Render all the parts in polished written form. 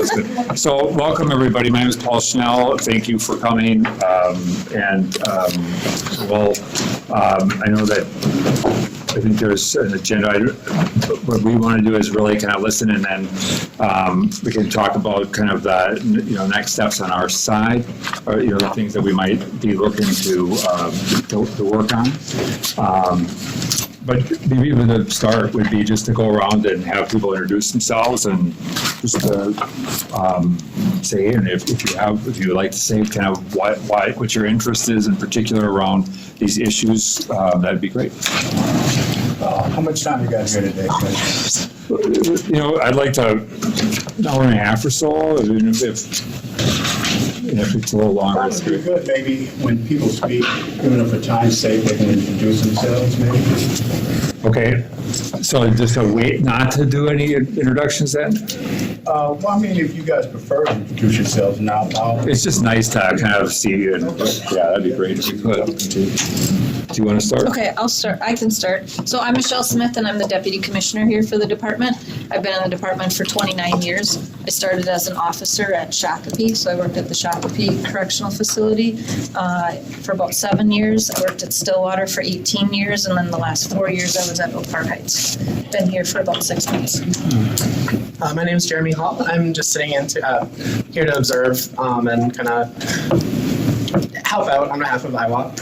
So welcome, everybody. My name is Paul Schnell. Thank you for coming. I know that I think there's an agenda. What we want to do is really kind of listen, and then we can talk about kind of the next steps on our side, or the things that we might be looking to work on. But maybe the start would be just to go around and have people introduce themselves and just say, and if you would like to say kind of what your interest is in particular around these issues, that'd be great. How much time you got here today, I'd like to, an hour and a half or so, if it's a little longer. It's pretty good, maybe when people speak, even if for time's sake, they can introduce themselves, maybe. Okay, so just to wait not to do any introductions then? Well, I mean, if you guys prefer to introduce yourselves now, It's just nice to kind of see you, and yeah, that'd be great if you could. Do you want to start? Okay, I'll start. I can start. So I'm Michelle Smith, and I'm the Deputy Commissioner here for the department. I've been in the department for 29 years. I started as an officer at Shakopee, so I worked at the Shakopee Correctional Facility for about 7 years. I worked at Stillwater for 18 years, and then the last 4 years I was at Oak Park Heights. Been here for about 6 months. My name is Jeremy Hall. I'm just sitting in here to observe and kind of help out on behalf of IWOC.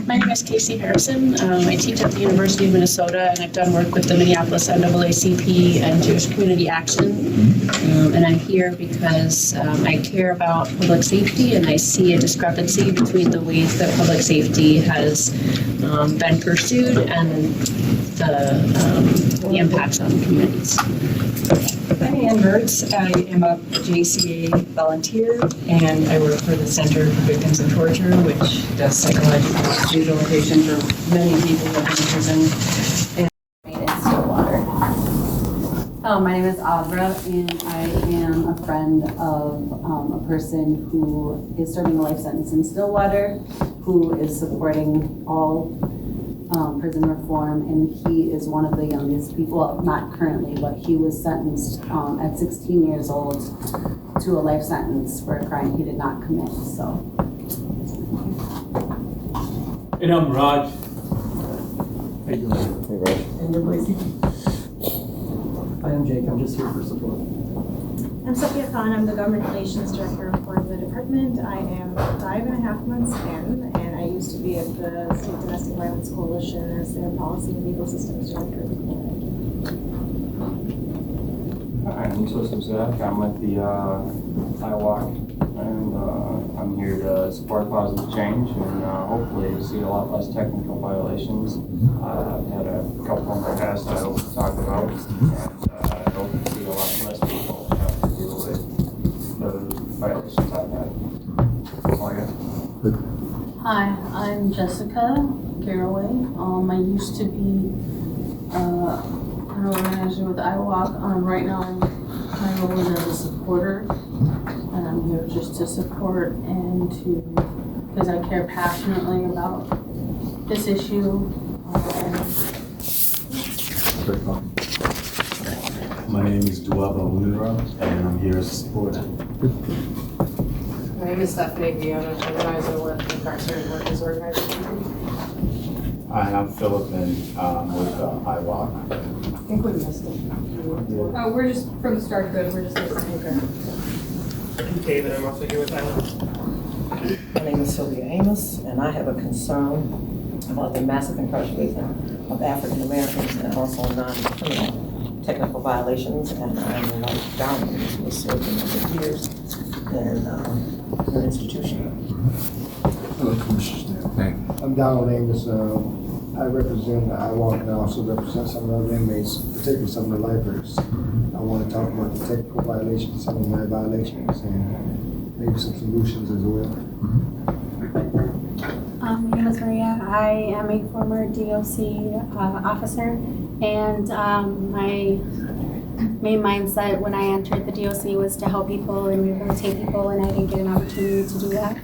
My name is Casey Harrison. I teach at the University of Minnesota, and I've done work with the Minneapolis NAACP and Jewish Community Action. And I'm here because I care about public safety, and I see a discrepancy between the ways that public safety has been pursued and the impacts on communities. I'm Ann Mertz. I am a JCA volunteer, and I work for the Center for Victims of Torture, which does psychological rehabilitation for many people who have been in prison. In Stillwater. My name is Avra, and I am a friend of a person who is serving a life sentence in Stillwater, who is supporting all prison reform, and he is one of the youngest people, well, not currently, but he was sentenced at 16 years old to a life sentence for a crime he did not commit. So. And I'm Raj. Hey Raj. And you're Boise? Hi, I'm Jake. I'm just here for support. I'm Sophia Khan. I'm the Government Relations Director for the department. I am 5.5 months in, and I used to be at the State Domestic Violence Coalition as their Policy and Legal Systems Director. Hi, I'm Joseph Zach. I'm with the IWOC, and I'm here to support positive change and hopefully see a lot less technical violations. I've had a couple in my past I hope to talk about, and I hope to see a lot less people have to deal with the violations I've had. That's all I got. Hi, I'm Jessica Garraway. I used to be an organizer with IWOC. Right now my role is as a supporter, and I'm here just to support and because I care passionately about this issue. My name is Duaba Munira, and I'm here as a supporter. My name is Stephanie Guillaume, organizer with the Incarcerated Workers Organization. Hi, I'm Philip, and with IWOC. I think we missed it. Oh, we're just from the start good. We're just listening. I'm David. I'm also here with IWOC. My name is Sylvia Amos, and I have a concern about the massive incarceration of African Americans and also non-criminal technical violations. And I'm like down with serving for years in an institution. Hello, Commissioner. I'm Donald Amos. I represent the IWOC and I also represent some of the other inmates, particularly some of the lifers. I want to talk about the technical violations, some of my violations, and maybe some solutions as well. My name is Maria. I am a former DOC officer, and my main mindset when I entered the DOC was to help people and rehabilitate people, and I didn't get an opportunity to do that.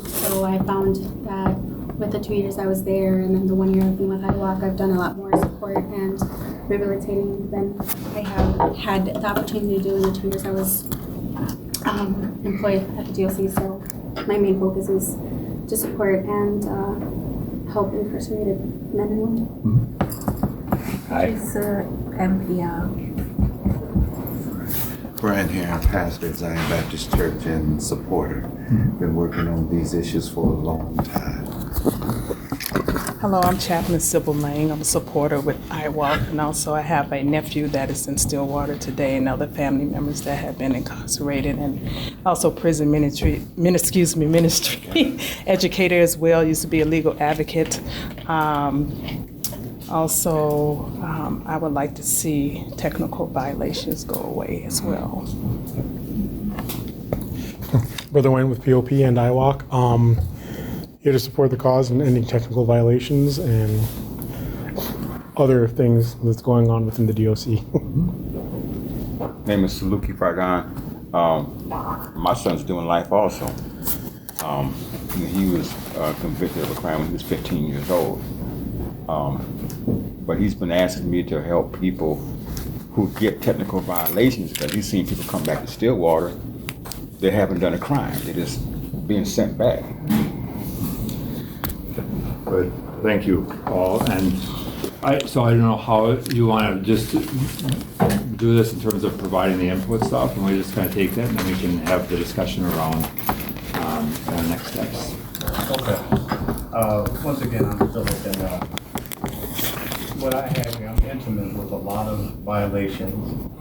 So I found that with the 2 years I was there and then the 1 year I've been with IWOC, I've done a lot more support and rehabilitating than I have had the opportunity to do in the 2 years I was employed at the DOC. So my main focus is to support and help incarcerated men and women. Hi. Lisa MPL. Brian here, I'm pastor at Zion Baptist Church and supporter. Been working on these issues for a long time. Hello, I'm Chaplain Sybil Lang. I'm a supporter with iWalk, and also I have a nephew that is in Stillwater today and other family members that have been incarcerated, and also prison ministry educator as well. Used to be a legal advocate. I would like to see technical violations go away as well. Brother Wayne with POP and iWalk. Here to support the cause and ending technical violations and other things that's going on within the DOC. Name is Saluki Fargan. My son's doing life also. He was convicted of a crime when he was 15 years old. But he's been asking me to help people who get technical violations because he's seen people come back to Stillwater. They haven't done a crime. They're just being sent back. Good, thank you, Paul. And I don't know how you want to just do this in terms of providing the input stuff, and we're just going to take that and then we can have the discussion around the next steps. Okay. Once again, I'm Philip, and what I have here, I'm intimate with a lot of violations.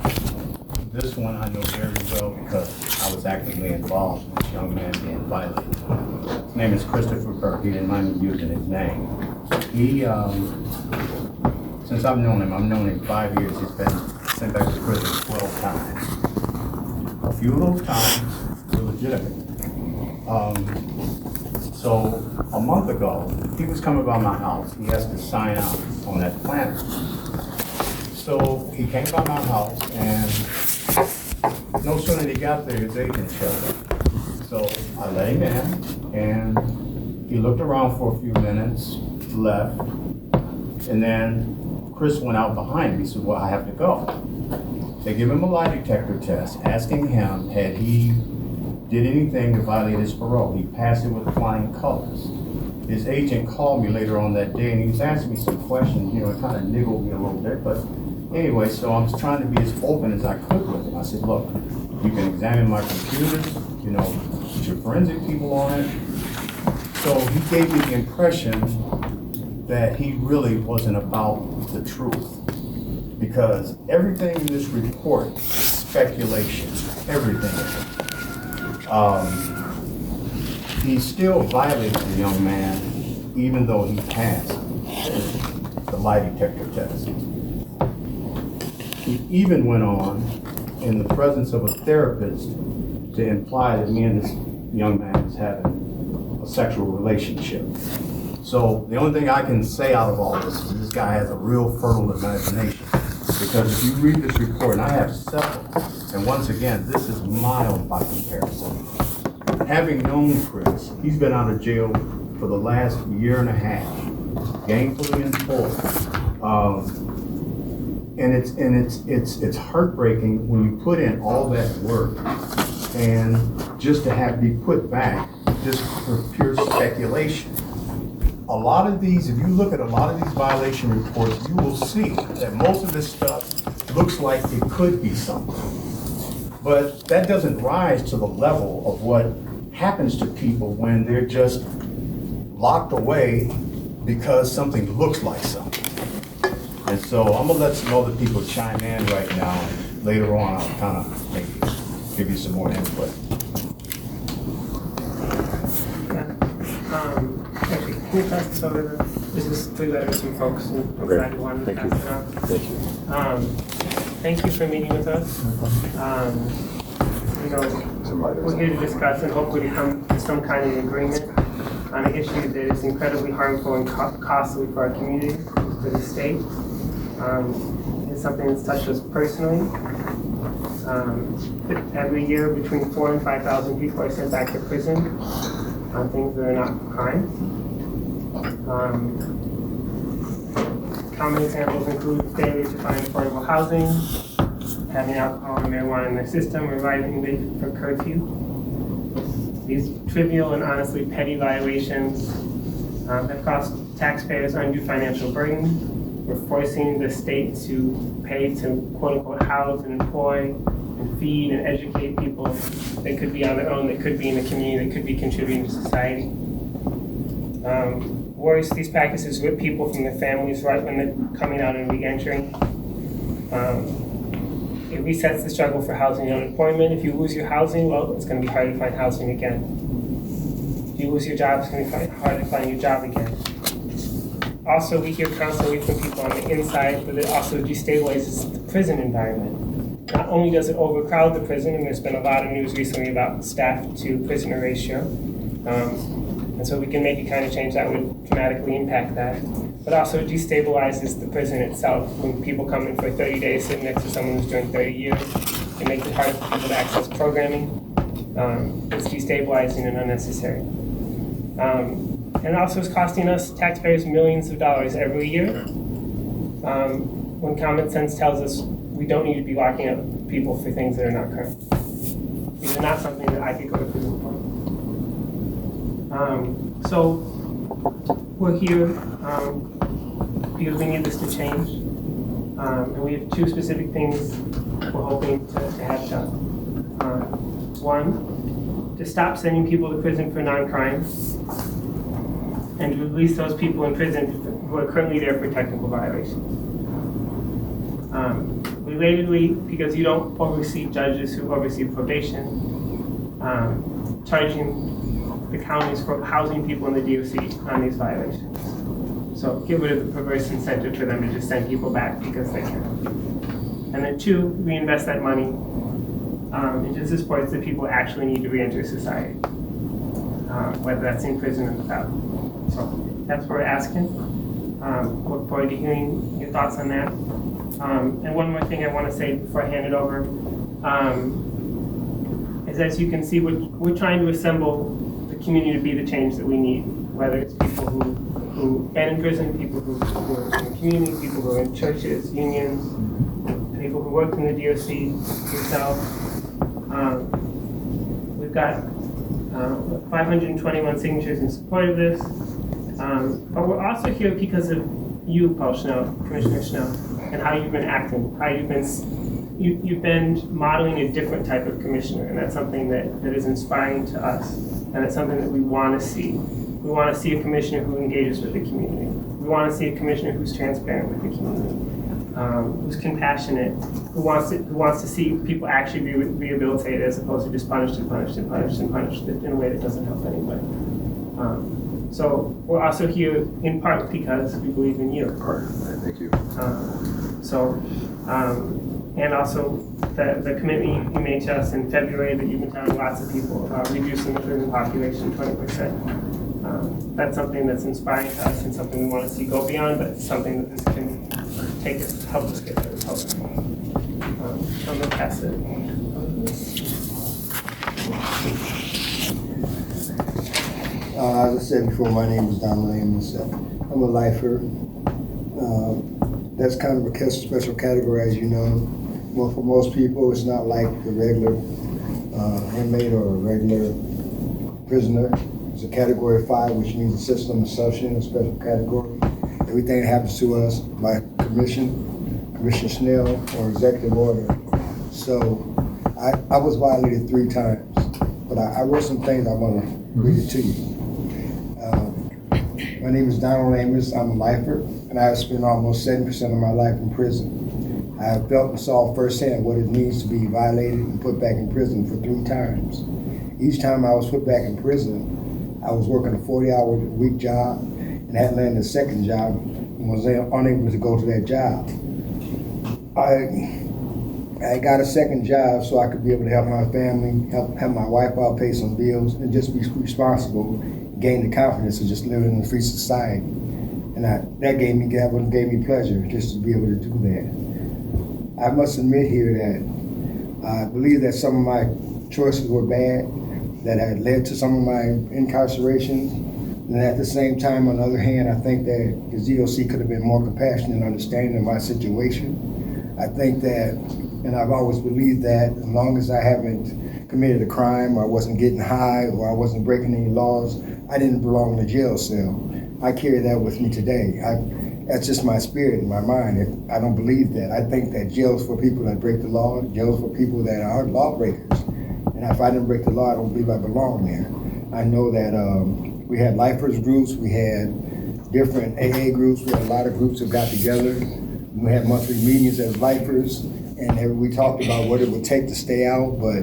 This one I know very well because I was actively involved with this young man being violated. His name is Christopher Burke. He didn't mind me using his name. He, since I've known him 5 years. He's been sent back to prison 12 times. A few of those times were legitimate. So a month ago, he was coming by my house. He has to sign out on that planner. So he came by my house, and no sooner than he got there, his agent showed up. So I let him in, and he looked around for a few minutes, left, and then Chris went out behind me. He said, well, I have to go. They give him a lie detector test, asking him had he did anything to violate his parole. He passed it with flying colors. His agent called me later on that day, and he was asking me some questions, it kind of niggled me a little bit, but anyway, so I was trying to be as open as I could with him. I said, look, you can examine my computers, put your forensic people on it. So he gave me the impression that he really wasn't about the truth, because everything in this report is speculation, everything is. He still violated the young man, even though he passed the lie detector test. He even went on, in the presence of a therapist, to imply that me and this young man was having a sexual relationship. So the only thing I can say out of all this is this guy has a real fertile imagination. Because if you read this report, and I have several, and once again, this is mild by comparison. Having known Chris, he's been out of jail for the last year and a half, gainfully employed. And it's heartbreaking when you put in all that work and just to be put back just for pure speculation. A lot of these, if you look at a lot of these violation reports, you will see that most of this stuff looks like it could be something. But that doesn't rise to the level of what happens to people when they're just locked away because something looks like something. And so I'm gonna let some other people chime in right now, and later on I'll kind of maybe give you some more input. Actually, can you pass this over? This is 3 letters from folks who decided one to pass it out. Thank you. Thank you for meeting with us. We're here to discuss and hopefully come to some kind of agreement on an issue that is incredibly harmful and costly for our community, for the state. It's something that's touched us personally. Every year, between 4,000 and 5,000 people are sent back to prison on things that are not crimes. Common examples include failure to find affordable housing, having alcohol and marijuana in their system, or arriving late for curfew. These trivial and honestly petty violations have cost taxpayers undue financial burden. We're forcing the state to pay to quote-unquote house and employ and feed and educate people that could be on their own, that could be in the community, that could be contributing to society. Worse, these practices rip people from their families right when they're coming out and re-entering. It resets the struggle for housing and unemployment. If you lose your housing, well, it's going to be hard to find housing again. If you lose your job, it's going to be hard to find your job again. Also, we hear constantly from people on the inside, but it also destabilizes the prison environment. Not only does it overcrowd the prison, and there's been a lot of news recently about staff to prisoner ratio, and so we can make a kind of change that would dramatically impact that. But also it destabilizes the prison itself. When people come in for 30 days sitting next to someone who's doing 30 years, it makes it hard for people to access programming. It's destabilizing and unnecessary. And also it's costing us taxpayers millions of dollars every year. When common sense tells us we don't need to be locking up people for things that are not current. These are not something that I could go to prison for. So we're here because we need this to change. And we have two specific things we're hoping to have done. One, to stop sending people to prison for non-crimes and to release those people in prison who are currently there for technical violations. Relatedly, because you don't oversee judges who oversee probation, charging the counties for housing people in the DOC on these violations. So get rid of the perverse incentive for them to just send people back because they can. And then two, reinvest that money into the supports that people actually need to reenter society, whether that's in prison or without. So that's what we're asking. Look forward to hearing your thoughts on that. And one more thing I want to say before I hand it over is, as you can see, we're trying to assemble the community to be the change that we need, whether it's people who end in prison, people who are in the community, people who are in churches, unions, people who work in the DOC, yourself. We've got 521 signatures in support of this, but we're also here because of you, Paul Schnell, Commissioner Schnell, and how you've been acting, how you've been modeling a different type of commissioner, and that's something that is inspiring to us, and it's something that we want to see. We want to see a commissioner who engages with the community. We want to see a commissioner who's transparent with the community, who's compassionate, who wants to see people actually be rehabilitated as opposed to just punished and punished and punished and punished in a way that doesn't help anybody. So we're also here in part because we believe in you. Thank you. And also the commitment you made to us in February that you've been telling lots of people about reducing the prison population 20%. That's something that's inspiring to us and something we want to see go beyond, but it's something that this can take us, help us get there. I'm going to pass it. As I said before, my name is Donald Amos. I'm a lifer. That's kind of a special category, as you know. Well, for most people, it's not like the regular inmate or a regular prisoner. It's a category 5, which means a system assumption, a special category. Everything that happens to us by Commissioner Schnell, or executive order. So I was violated 3 times, but I wrote some things I want to read it to you. My name is Donald Amos. I'm a lifer, and I have spent almost 70% of my life in prison. I have felt and saw firsthand what it means to be violated and put back in prison for 3 times. Each time I was put back in prison, I was working a 40-hour-a-week job and had landed a second job and was unable to go to that job. I got a second job so I could be able to help my family, help my wife out, pay some bills, and just be responsible, gain the confidence of just living in a free society. And that gave me pleasure, just to be able to do that. I must admit here that I believe that some of my choices were bad, that had led to some of my incarcerations. And at the same time, on the other hand, I think that the DOC could have been more compassionate and understanding of my situation. I think that And I've always believed that as long as I haven't committed a crime, or I wasn't getting high, or I wasn't breaking any laws, I didn't belong in a jail cell. I carry that with me today. That's just my spirit and my mind. I don't believe that. I think that jail's for people that break the law, jail's for people that are lawbreakers. And if I didn't break the law, I don't believe I belong there. I know that we had lifers groups, we had different AA groups, we had a lot of groups that got together. We had monthly meetings as lifers, and we talked about what it would take to stay out, but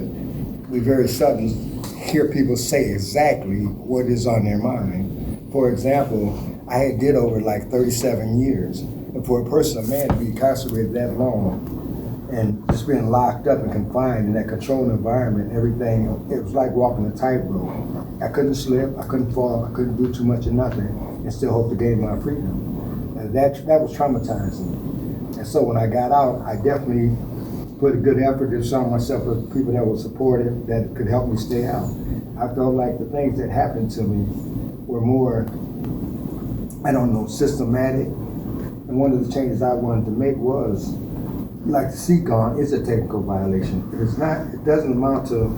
we very seldom hear people say exactly what is on their mind. For example, I did over like 37 years, and for a person, a man, to be incarcerated that long, and just being locked up and confined in that controlled environment, everything, it was like walking a tightrope. I couldn't slip, I couldn't fall, I couldn't do too much of nothing, and still hope to gain my freedom. And that was traumatizing. And so when I got out, I definitely put a good effort to surround myself with people that were supportive, that could help me stay out. I felt like the things that happened to me were more, I don't know, systematic. And one of the changes I wanted to make was, like the seat gone is a technical violation. It's not, it doesn't amount to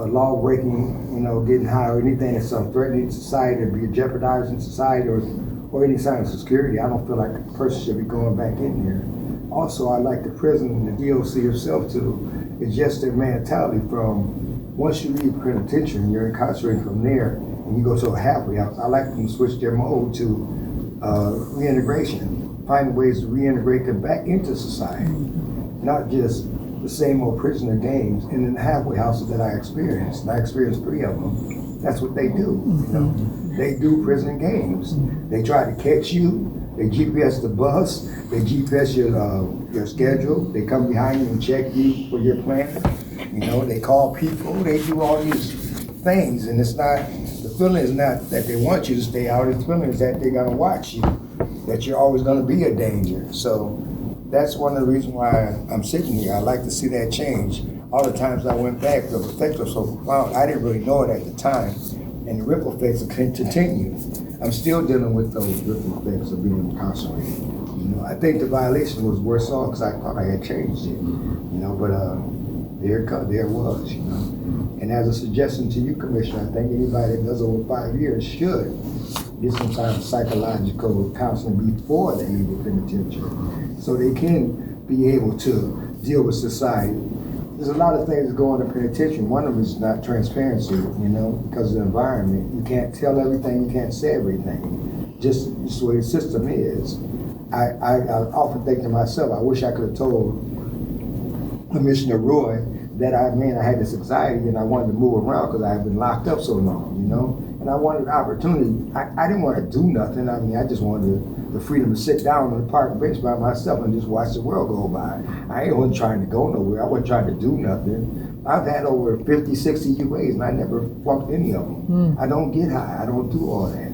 law breaking, getting high or anything that's threatening society or be jeopardizing society or any sign of security. I don't feel like a person should be going back in there. Also, I like the prison and the DOC itself too. It's just their mentality from once you leave penitentiary, you're incarcerated from there and you go to a halfway house. I like them to switch their mode to reintegration, finding ways to reintegrate them back into society, not just the same old prisoner games. And in the halfway houses that I experienced, and I experienced 3 of them, that's what they do. They do prison games. They try to catch you. They GPS the bus. They GPS your schedule. They come behind you and check you for your plan. They call people. They do all these things, and it's not, the feeling is not that they want you to stay out. The feeling is that they're gonna watch you, that you're always gonna be a danger. So that's one of the reasons why I'm sitting here. I like to see that change. All the times I went back, the effects were so profound. I didn't really know it at the time, and the ripple effects continue. I'm still dealing with those ripple effects of being incarcerated. I think the violation was worse off because I thought I had changed it. But there it was. And as a suggestion to you, Commissioner, I think anybody that does over 5 years should get some kind of psychological counseling before they leave the penitentiary, so they can be able to deal with society. There's a lot of things that go on in the penitentiary. One of them is not transparency, because of the environment. You can't tell everything, you can't say everything. Just the way the system is. I often think to myself, I wish I could have told Commissioner Roy that I had this anxiety and I wanted to move around because I had been locked up so long, and I wanted an opportunity. I didn't want to do nothing. I just wanted the freedom to sit down on the park bench by myself and just watch the world go by. I wasn't trying to go nowhere. I wasn't trying to do nothing. I've had over 50, 60 UAs and I never flunked any of them. I don't get high. I don't do all that.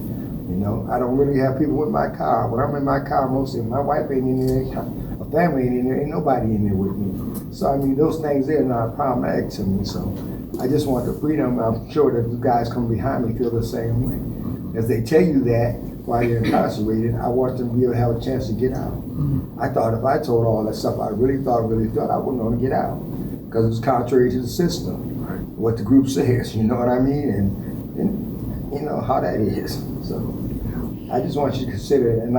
I don't really have people in my car. When I'm in my car, mostly my wife ain't in there, my family ain't in there, ain't nobody in there with me. So those things there are not problematic to me. So I just want the freedom. I'm sure that the guys coming behind me feel the same way. If they tell you that while you're incarcerated, I want them to be able to have a chance to get out. I thought if I told all that stuff I really felt, I wouldn't want to get out because it's contrary to the system, what the group says, you know what I mean? And you know how that is. So I just want you to consider it. And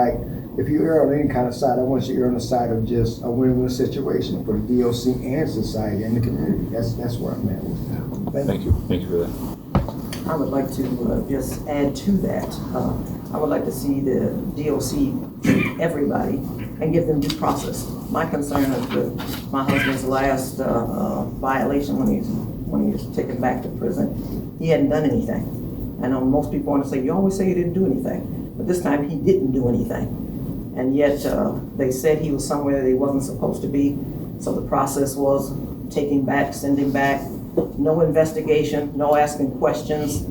if you err on any kind of side, I want you to err on the side of just a win-win situation for the DOC and society and the community. That's where I'm at with that. Thank you. Thank you for that. I would like to just add to that. I would like to see the DOC treat everybody and give them due process. My concern is with my husband's last violation when he was taken back to prison. He hadn't done anything. I know most people want to say, you always say you didn't do anything. But this time he didn't do anything. And yet they said he was somewhere that he wasn't supposed to be. So the process was taking back, sending back, no investigation, no asking questions,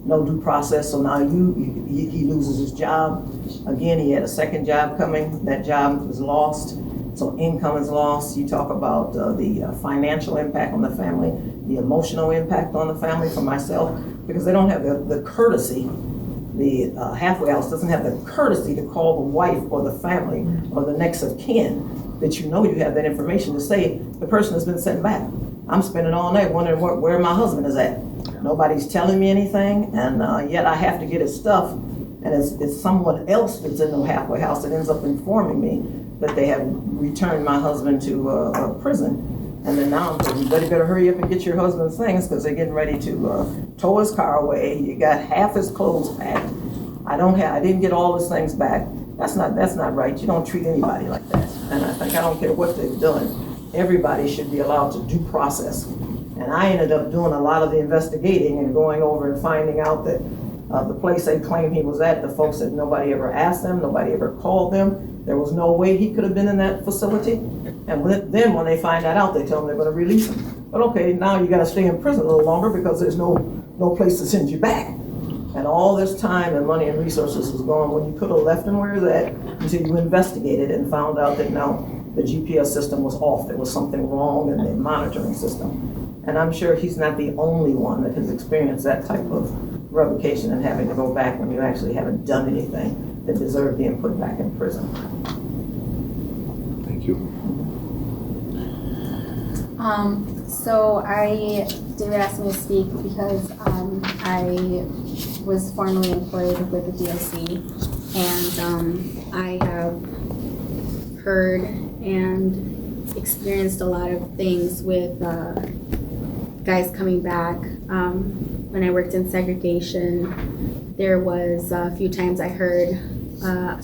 no due process. So now he loses his job. Again, he had a second job coming. That job was lost. So income is lost. You talk about the financial impact on the family, the emotional impact on the family for myself, because they don't have the courtesy. The halfway house doesn't have the courtesy to call the wife or the family or the next of kin that you have that information to say, the person has been sent back. I'm spending all night wondering where my husband is at. Nobody's telling me anything, and yet I have to get his stuff, and it's someone else that's in the halfway house that ends up informing me that they have returned my husband to prison. And then now I'm thinking, you better hurry up and get your husband's things, because they're getting ready to tow his car away. You got half his clothes packed. I didn't get all his things back. That's not right. You don't treat anybody like that. And I don't care what they've done. Everybody should be allowed to due process. And I ended up doing a lot of the investigating and going over and finding out that the place they claimed he was at, the folks said nobody ever asked them, nobody ever called them. There was no way he could have been in that facility. And then when they find that out, they tell them they're going to release him. But okay, now you got to stay in prison a little longer because there's no place to send you back. And all this time and money and resources was gone when you could have left him where he was at until you investigated and found out that now the GPS system was off. There was something wrong in the monitoring system. And I'm sure he's not the only one that has experienced that type of revocation and having to go back when you actually haven't done anything that deserved being put back in prison. Thank you. So David asked me to speak because I was formerly employed with the DOC, and I have heard and experienced a lot of things with guys coming back. When I worked in segregation, there was a few times I heard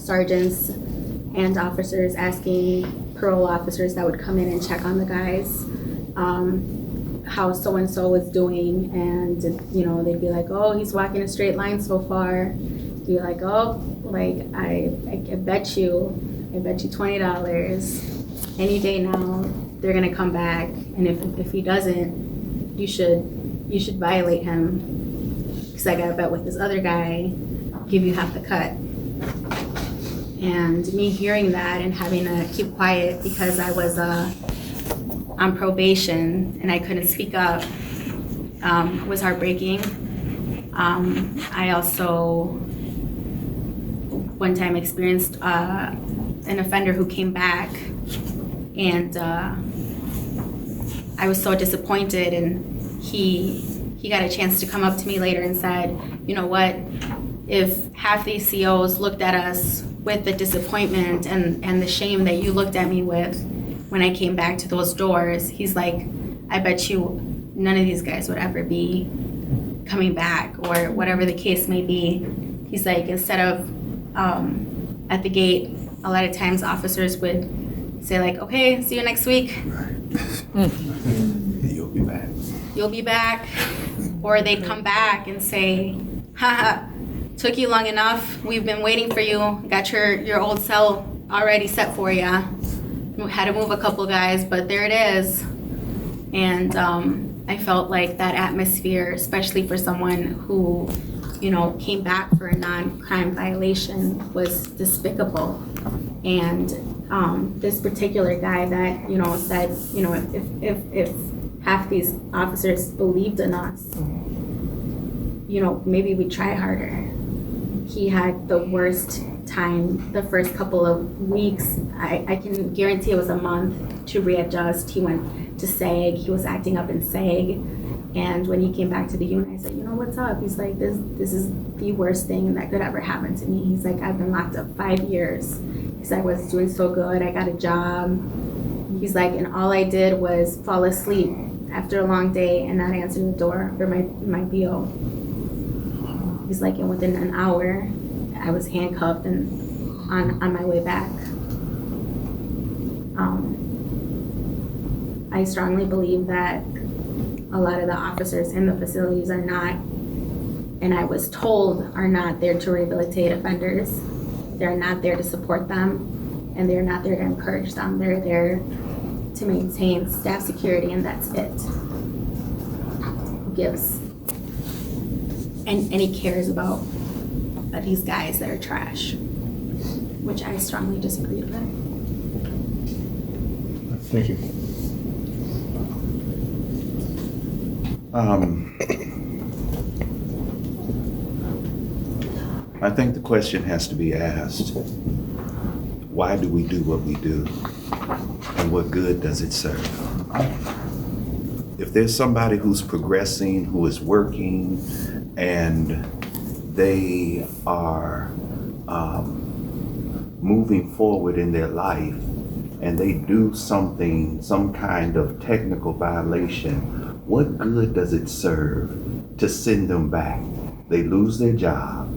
sergeants and officers asking parole officers that would come in and check on the guys how so-and-so was doing, and they'd be like, oh, he's walking a straight line so far. Be like, oh, like I bet you $20 any day now they're gonna come back, and if he doesn't, you should violate him, because I got a bet with this other guy, give you half the cut. And me hearing that and having to keep quiet because I was on probation and I couldn't speak up was heartbreaking. I also one time experienced an offender who came back, and I was so disappointed, and he got a chance to come up to me later and said, you know what, if half these COs looked at us with the disappointment and the shame that you looked at me with when I came back to those doors, he's like, I bet you none of these guys would ever be coming back, or whatever the case may be. He's like, instead of at the gate, a lot of times officers would say like, okay, see you next week. You'll be back. You'll be back. Or they'd come back and say, haha, took you long enough. We've been waiting for you. Got your old cell already set for you. Had to move a couple guys, but there it is. And I felt like that atmosphere, especially for someone who, came back for a non-crime violation, was despicable. And this particular guy that, said, if half these officers believed in us, maybe we'd try harder. He had the worst time the first couple of weeks. I can guarantee it was a month to readjust. He went to SAG. He was acting up in SAG. And when he came back to the unit, I said, what's up? He's like, this is the worst thing that could ever happen to me. He's like, I've been locked up 5 years. He said, I was doing so good. I got a job. He's like, and all I did was fall asleep after a long day and not answer the door for my BO. He's like, and within an hour, I was handcuffed and on my way back. I strongly believe that a lot of the officers in the facilities are not, and I was told are not there to rehabilitate offenders. They're not there to support them, and they're not there to encourage them. They're there to maintain staff security, and that's it. Gives, and he cares about these guys that are trash, which I strongly disagree with. Thank you. I think the question has to be asked, why do we do what we do? And what good does it serve? if there's somebody who's progressing, who is working, and they are moving forward in their life, and they do something, some kind of technical violation, what good does it serve to send them back? They lose their job.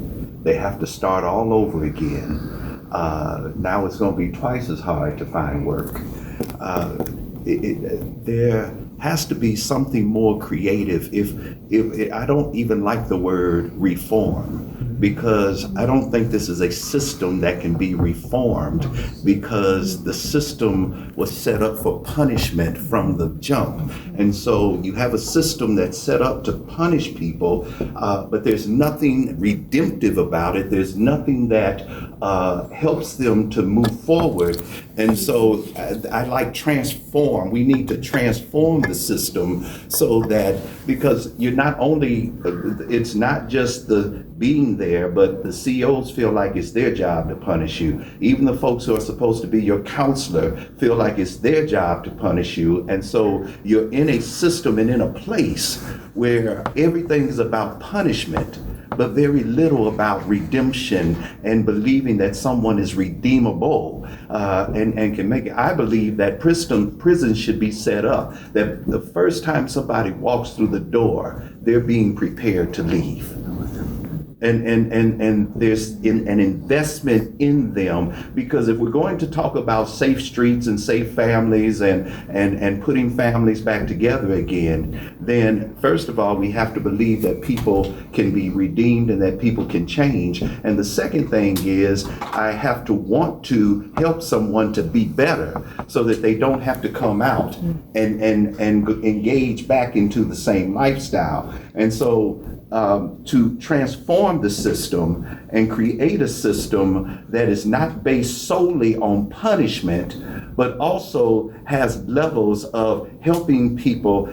They have to start all over again. Now it's going to be twice as hard to find work. There has to be something more creative. If I don't even like the word reform, because I don't think this is a system that can be reformed, because the system was set up for punishment from the jump. And so you have a system that's set up to punish people, but there's nothing redemptive about it. There's nothing that helps them to move forward. And so I like transform. We need to transform the system so that, because you're not only, it's not just the being there, but the CEOs feel like it's their job to punish you. Even the folks who are supposed to be your counselor feel like it's their job to punish you. And so you're in a system and in a place where everything is about punishment, but very little about redemption and believing that someone is redeemable and can make it. I believe that prisons should be set up that the first time somebody walks through the door, they're being prepared to leave. And there's an investment in them, because if we're going to talk about safe streets and safe families and putting families back together again, then first of all, we have to believe that people can be redeemed and that people can change. And the second thing is, I have to want to help someone to be better so that they don't have to come out and engage back into the same lifestyle. And so to transform the system and create a system that is not based solely on punishment, but also has levels of helping people.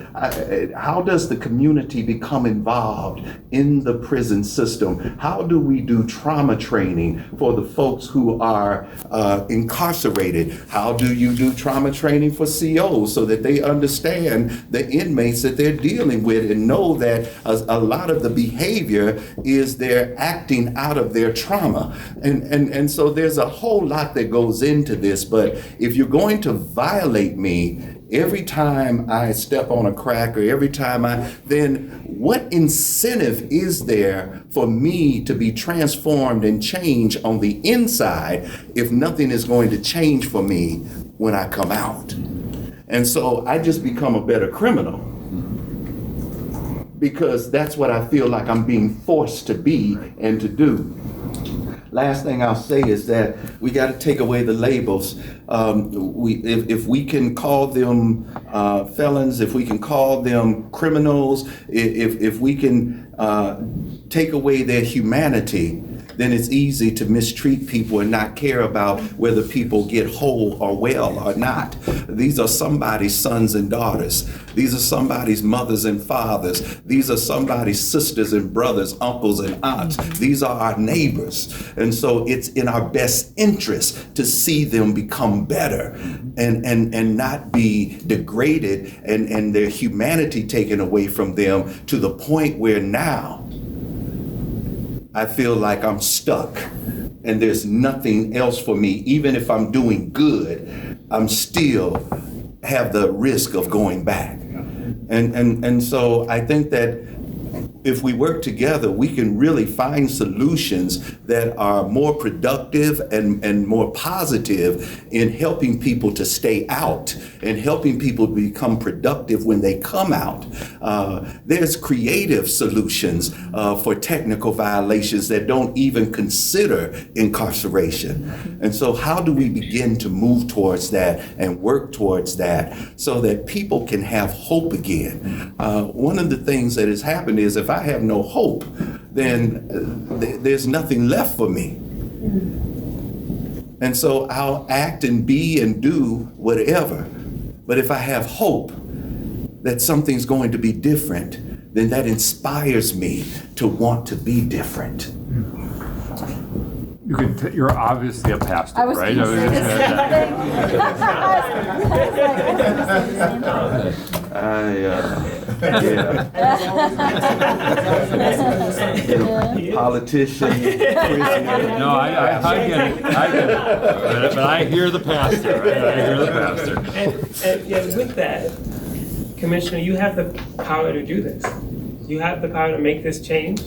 How does the community become involved in the prison system? How do we do trauma training for the folks who are incarcerated? How do you do trauma training for COs so that they understand the inmates that they're dealing with and know that a lot of the behavior is they're acting out of their trauma? And so there's a whole lot that goes into this, but if you're going to violate me every time I step on a crack, or every time then what incentive is there for me to be transformed and change on the inside if nothing is going to change for me when I come out? And so I just become a better criminal, because that's what I feel like I'm being forced to be and to do. Last thing I'll say is that we got to take away the labels. If we can call them felons, if we can call them criminals, if we can take away their humanity, then it's easy to mistreat people and not care about whether people get whole or well or not. These are somebody's sons and daughters. These are somebody's mothers and fathers. These are somebody's sisters and brothers, uncles and aunts. These are our neighbors. And so it's in our best interest to see them become better and not be degraded and their humanity taken away from them to the point where now I feel like I'm stuck and there's nothing else for me. Even if I'm doing good, I'm still have the risk of going back. And so I think that if we work together, we can really find solutions that are more productive and more positive in helping people to stay out and helping people to become productive when they come out. There's creative solutions for technical violations that don't even consider incarceration. And so how do we begin to move towards that and work towards that so that people can have hope again? One of the things that has happened is if I have no hope, then there's nothing left for me. And so I'll act and be and do whatever. But if I have hope that something's going to be different, then that inspires me to want to be different. you're obviously a pastor, I was right? gonna say Politician. No, I get it, but I hear the pastor, right? I hear the pastor. And with that, Commissioner, you have the power to do this. You have the power to make this change,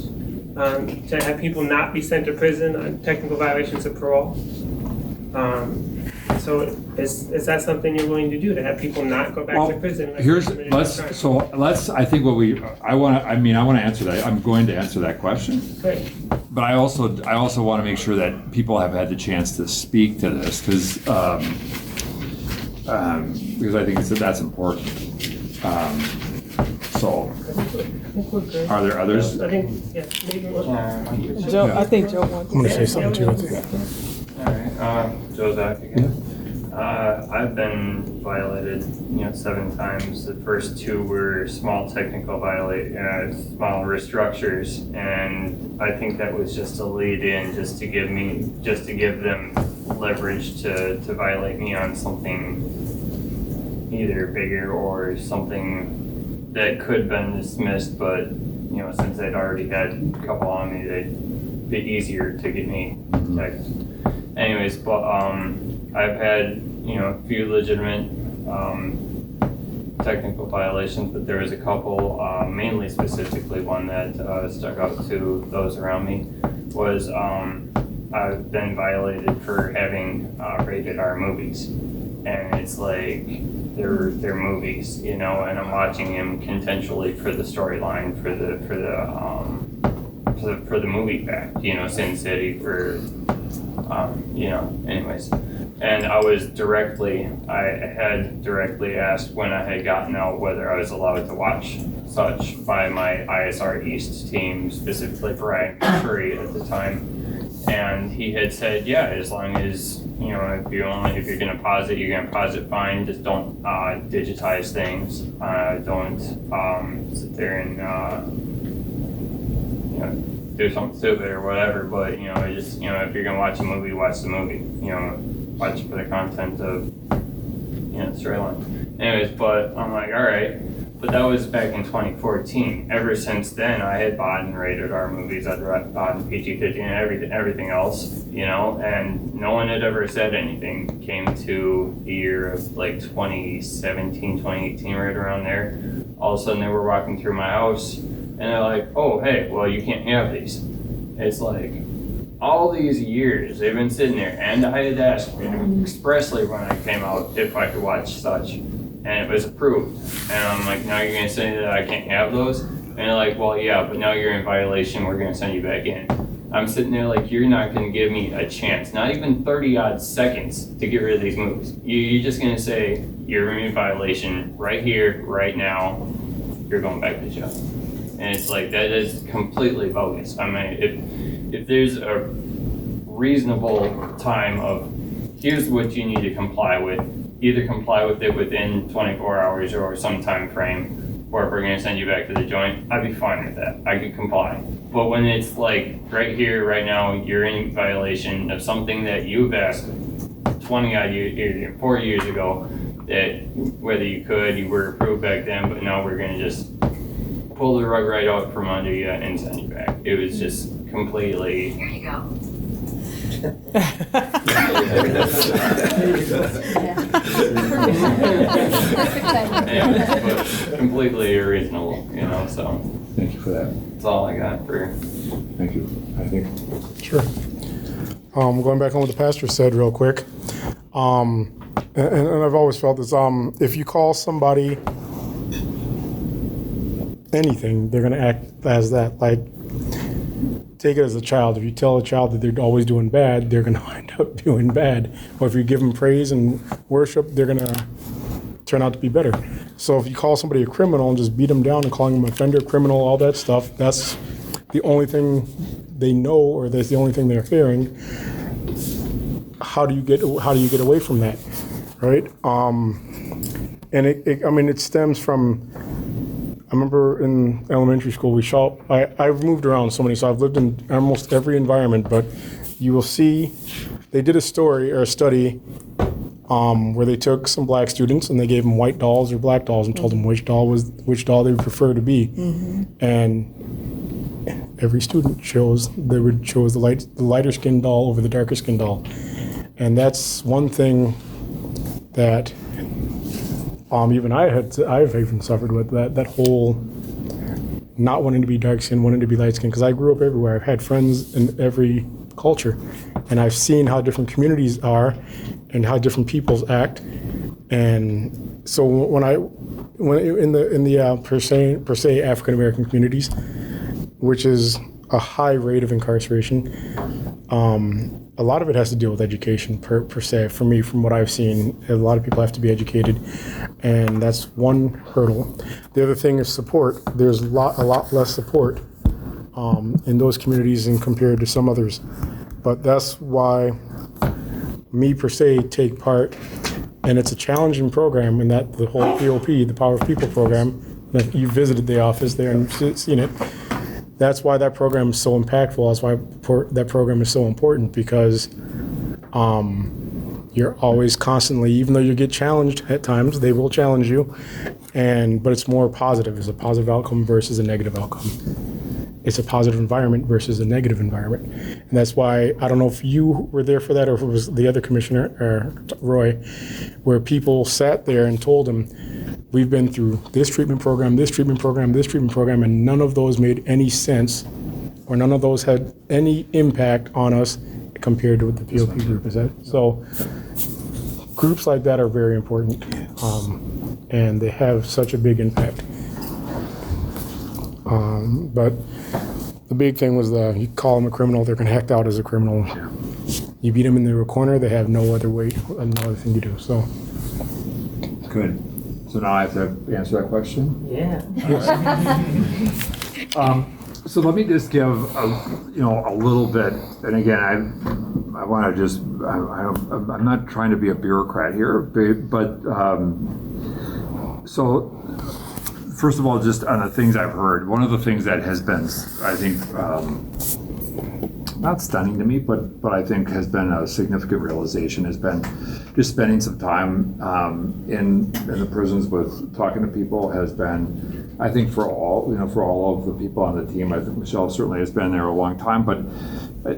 to have people not be sent to prison on technical violations of parole. So is that something you're willing to do, to have people not go back to prison? I think I want to answer that. I'm going to answer that question. Great. But I also want to make sure that people have had the chance to speak to this, because I think that's important. So, are there others? I think, yeah, maybe one. Joe, I think Joe wants I'm going to say something too. All right, Joe Zach again. I've been violated, 7 times. The first 2 were small technical small restructures, and I think that was just a lead in, just to give them leverage to violate me on something either bigger or something that could have been dismissed, but since they'd already had a couple on me, they'd be easier to get me checked. Anyways, but I've had a few legitimate technical violations, but there was a couple, mainly specifically one that stuck out to those around me was I've been violated for having rated R movies, and it's like they're movies, and I'm watching them consensually for the storyline, for the movie fact, Sin City, for anyways. And I had directly asked when I had gotten out whether I was allowed to watch such by my ISR East team, specifically Brian Curry at the time. And he had said, yeah, as long as, if you're gonna pause it, you're gonna pause it fine. Just don't digitize things. Don't sit there and do something stupid or whatever. But if you're gonna watch a movie, watch the movie. Watch for the content of the storyline. Anyways, but I'm like, all right. But that was back in 2014. Ever since then, I had bought and rated R movies. I'd bought PG-13 and everything else, and no one had ever said anything. Came to the year of like 2017, 2018, right around there. All of a sudden, they were walking through my house, and they're like, oh, hey, well, you can't have these. It's like, all these years they've been sitting there, and I had asked expressly when I came out if I could watch such, and it was approved. And I'm like, now you're gonna say that I can't have those? And they're like, well, yeah, but now you're in violation, we're gonna send you back in. I'm sitting there like, you're not gonna give me a chance, not even 30 odd seconds to get rid of these movies. You're just gonna say, you're in violation right here, right now, you're going back to jail. And it's like, that is completely bogus. I mean, if there's a reasonable time of, here's what you need to comply with, either comply with it within 24 hours or some time frame, or if we're gonna send you back to the joint, I'd be fine with that. I could comply. But when it's like, right here, right now, you're in violation of something that you've asked 20 odd years, 4 years ago, that whether you were approved back then, but now we're gonna just pull the rug right out from under you and send you back. It was just completely. There you go. Completely irreasonable, so. Thank you for that. That's all I got for. Thank you. I think. Sure. Going back on what the pastor said real quick. And I've always felt this, if you call somebody anything, they're going to act as that. Like, take it as a child. If you tell a child that they're always doing bad, they're going to wind up doing bad. Or if you give them praise and worship, they're going to turn out to be better. So if you call somebody a criminal and just beat them down and calling them offender, criminal, all that stuff, that's the only thing they know, or that's the only thing they're hearing. How do you get away from that, right? And it stems from I remember in elementary school, I've moved around so many, so I've lived in almost every environment, but you will see, they did a story or a study where they took some black students and they gave them white dolls or black dolls and told them which doll they would prefer to be. And every student they would choose the lighter skinned doll over the darker skinned doll. And that's one thing that even I've even suffered with that whole not wanting to be dark skinned, wanting to be light skinned, because I grew up everywhere. I've had friends in every culture, and I've seen how different communities are and how different peoples act. And so when in the per se African American communities, which is a high rate of incarceration, a lot of it has to deal with education per se. For me, from what I've seen, a lot of people have to be educated, and that's one hurdle. The other thing is support. There's a lot less support in those communities than compared to some others. But that's why me per se take part, and it's a challenging program in that the whole POP, the Power of People program, that you visited the office there and seen it. That's why that program is so impactful. That's why that program is so important, because you're always constantly, even though you get challenged at times, they will challenge you, but it's more positive. It's a positive outcome versus a negative outcome. It's a positive environment versus a negative environment. And that's why, I don't know if you were there for that or if it was the other commissioner, Roy, where people sat there and told him, we've been through this treatment program, this treatment program, this treatment program, and none of those made any sense, or none of those had any impact on us compared to what the POP group is at. So groups like that are very important, and they have such a big impact. But the big thing was you call them a criminal, they're going to act out as a criminal. You beat them into a corner, they have no other thing to do. So good. So now I have to answer that question? Yeah. So let me just give a little bit, and again, I want to just, I'm not trying to be a bureaucrat here, but so first of all, just on the things I've heard, one of the things that has been, I think, not stunning to me, but I think has been a significant realization has been just spending some time in the prisons with talking to people has been, I think for all of the people on the team. I think Michelle certainly has been there a long time, but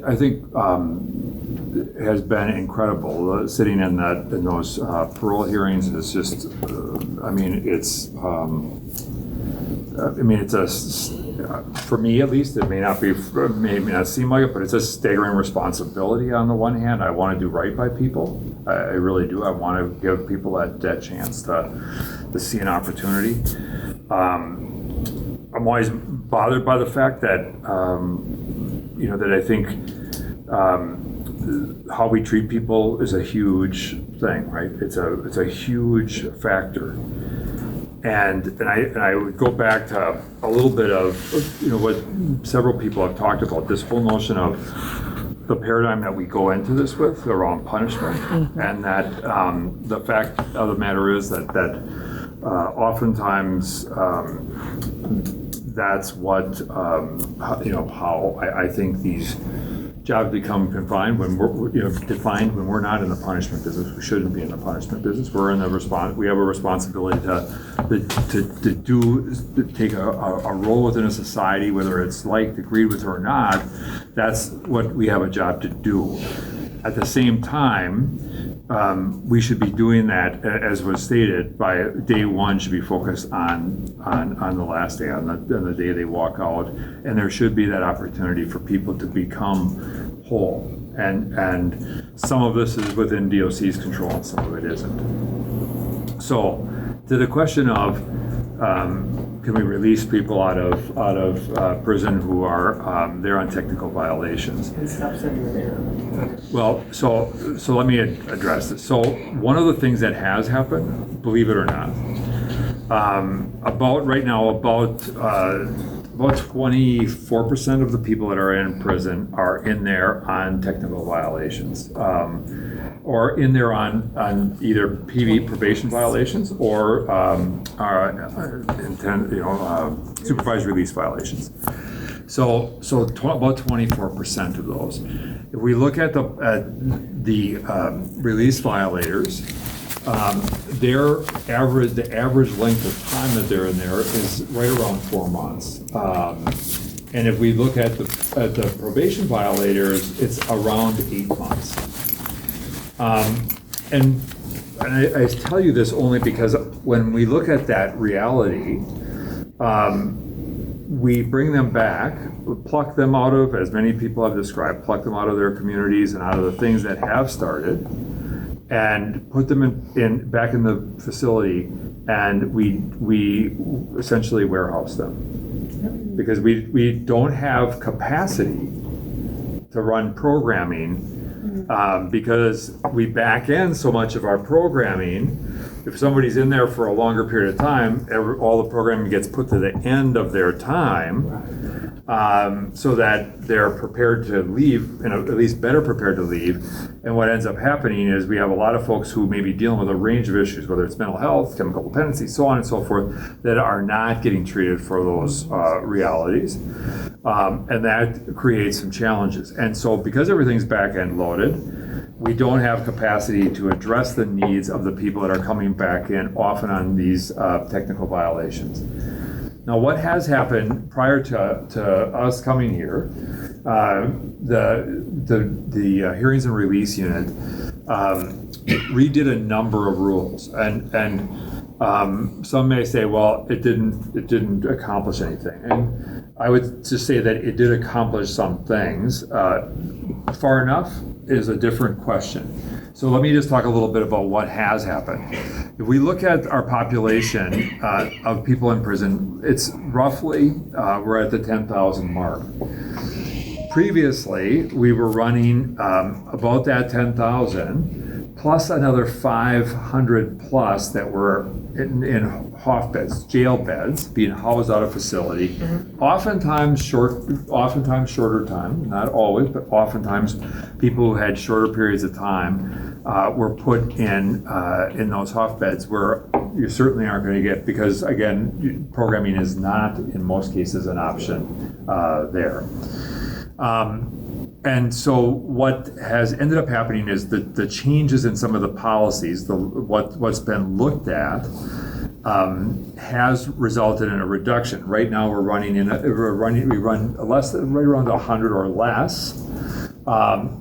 I think it has been incredible. Sitting in those parole hearings is just, for me at least, it may not seem like it, but it's a staggering responsibility. On the one hand, I want to do right by people. I really do. I want to give people that chance to see an opportunity. I'm always bothered by the fact that that I think how we treat people is a huge thing, right? It's a huge factor. And I would go back to a little bit of what several people have talked about, this whole notion of the paradigm that we go into this with around punishment, and that the fact of the matter is that oftentimes that's what how I think these jobs become confined when defined when we're not in the punishment business. We shouldn't be in the punishment business. We're in the we have a responsibility to take a role within a society, whether it's liked, agreed with, or not. That's what we have a job to do. At the same time, we should be doing that, as was stated, by day one should be focused on the last day, on the day they walk out, and there should be that opportunity for people to become whole. And some of this is within DOC's control, and some of it isn't. So, to the question of can we release people out of prison who are there on technical violations? And stop sending them there. Well, so let me address this. So one of the things that has happened, believe it or not, about right now, about 24% of the people that are in prison are in there on technical violations, or in there on either PV probation violations or supervised release violations. So about 24% of those. If we look at the release violators, the average length of time that they're in there is right around 4 months. And if we look at the probation violators, it's around 8 months. And I tell you this only because when we look at that reality, we bring them back, pluck them out of, as many people have described, pluck them out of their communities and out of the things that have started, and put them back in the facility, and we essentially warehouse them. Because we don't have capacity to run programming, because we back end so much of our programming. If somebody's in there for a longer period of time, all the programming gets put to the end of their time, so that they're prepared to leave, and at least better prepared to leave. And what ends up happening is we have a lot of folks who may be dealing with a range of issues, whether it's mental health, chemical dependency, so on and so forth, that are not getting treated for those realities. And that creates some challenges. And so because everything's back-end loaded, we don't have capacity to address the needs of the people that are coming back in, often on these technical violations. Now, what has happened prior to us coming here, the Hearings and Release Unit redid a number of rules, and some may say, well, it didn't accomplish anything, and I would just say that it did accomplish some things. Far enough is a different question. So let me just talk a little bit about what has happened. If we look at our population of people in prison, it's roughly, we're at the 10,000 mark. Previously, we were running about that 10,000, plus another 500 plus that were in HOF beds, jail beds, being housed out of facility. Oftentimes shorter time, not always, but oftentimes people who had shorter periods of time were put in those HOF beds, where you certainly aren't going to get, because again, programming is not in most cases an option there. And so what has ended up happening is that the changes in some of the policies, what's been looked at, has resulted in a reduction. Right now, we run less than right around 100 or less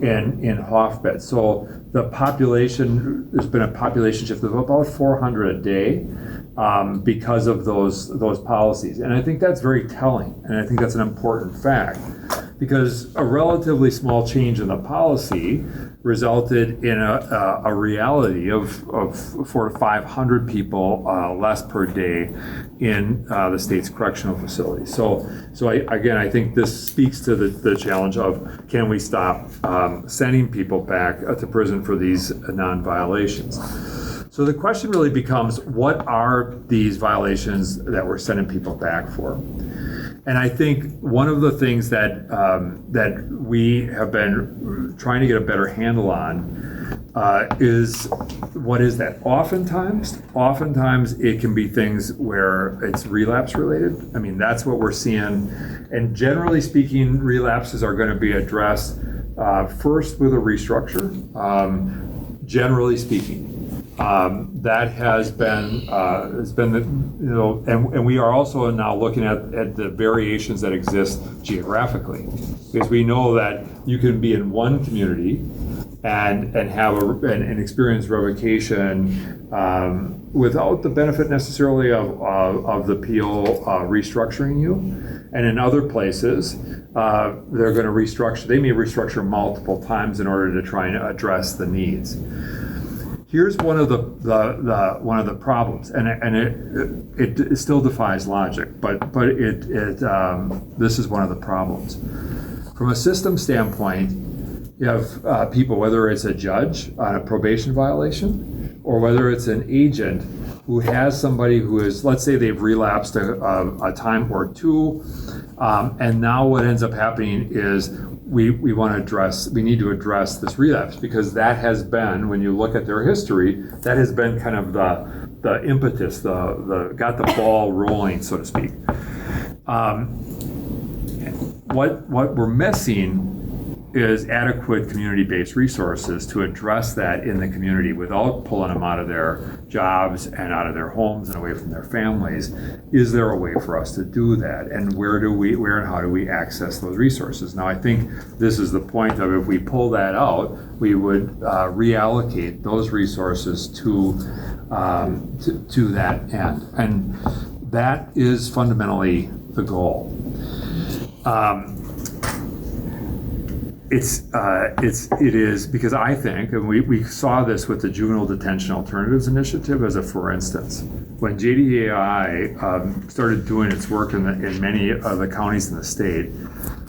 in HOF beds. So the population, there's been a population shift of about 400 a day because of those policies, and I think that's very telling, and I think that's an important fact. Because a relatively small change in the policy resulted in a reality of 400 to 500 people less per day in the state's correctional facilities. So I think this speaks to the challenge of, can we stop sending people back to prison for these non-violations? So the question really becomes, what are these violations that we're sending people back for? And I think one of the things that we have been trying to get a better handle on is, what is that? Oftentimes it can be things where it's relapse related. I mean, that's what we're seeing. And generally speaking, relapses are going to be addressed first with a restructure, generally speaking. That has been and we are also now looking at the variations that exist geographically, because we know that you can be in one community and have an experience revocation without the benefit necessarily of the PO restructuring you, and in other places they're going to restructure. They may restructure multiple times in order to try and address the needs. Here's one of the problems, and it still defies logic, but this is one of the problems. From a system standpoint, you have people, whether it's a judge on a probation violation or whether it's an agent who has somebody who is, let's say they've relapsed a time or two, and now what ends up happening is we need to address this relapse, because that has been, when you look at their history, that has been kind of the impetus, got the ball rolling, so to speak. What we're missing is adequate community-based resources to address that in the community without pulling them out of their jobs and out of their homes and away from their families. Is there a way for us to do that? And where and how do we access those resources? Now, I think this is the point of, if we pull that out, we would reallocate those resources to that end. And that is fundamentally the goal. It is because I think, and we saw this with the Juvenile Detention Alternatives Initiative as a for instance. When JDAI started doing its work in many of the counties in the state,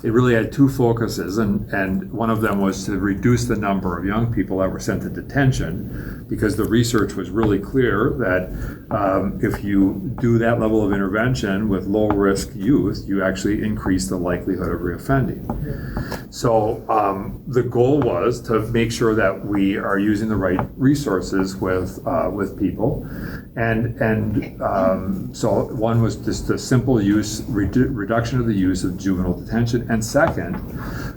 it really had two focuses, and one of them was to reduce the number of young people that were sent to detention, because the research was really clear that if you do that level of intervention with low-risk youth, you actually increase the likelihood of reoffending. So the goal was to make sure that we are using the right resources with people, and so one was just the simple reduction of the use of juvenile detention, and second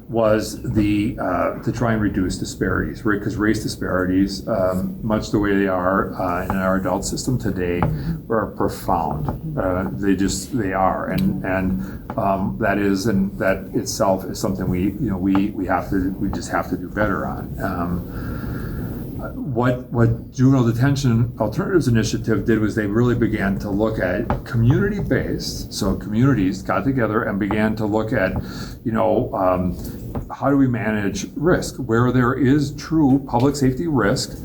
was to try and reduce disparities, because race disparities, much the way they are in our adult system today, are profound. They are, and that itself is something we just have to do better on. What Juvenile Detention Alternatives Initiative did was they really began to look at community-based, so communities got together and began to look at, how do we manage risk? Where there is true public safety risk,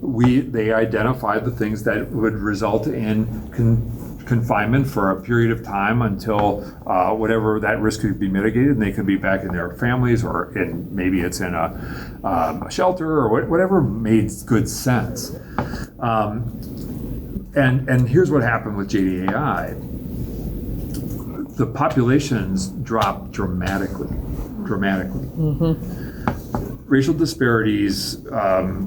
they identified the things that would result in confinement for a period of time until whatever that risk could be mitigated, and they could be back in their families, or maybe it's in a shelter, or whatever made good sense. And here's what happened with JDAI. The populations dropped dramatically. Racial disparities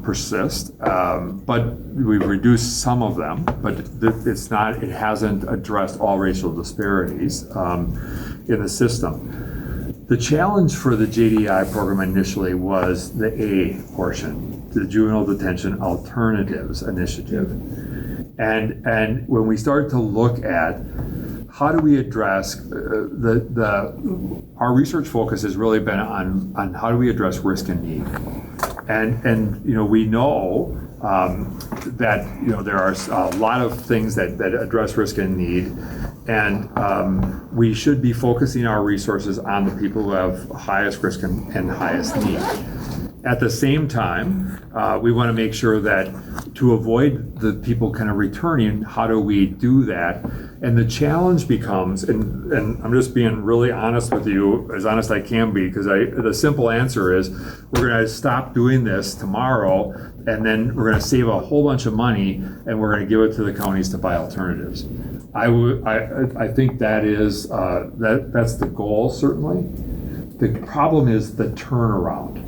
persist, but we've reduced some of them, but it hasn't addressed all racial disparities in the system. The challenge for the JDI program initially was the A portion, the Juvenile Detention Alternatives Initiative. And when we started to look at how do we address our research focus has really been on how do we address risk and need, and we know that there are a lot of things that address risk and need, and we should be focusing our resources on the people who have highest risk and highest need. At the same time, we want to make sure that to avoid the people kind of returning, how do we do that? And the challenge becomes, and I'm just being really honest with you, as honest I can be, because the simple answer is we're going to stop doing this tomorrow, and then we're going to save a whole bunch of money, and we're going to give it to the counties to buy alternatives. I think that is that's the goal, certainly. The problem is the turnaround,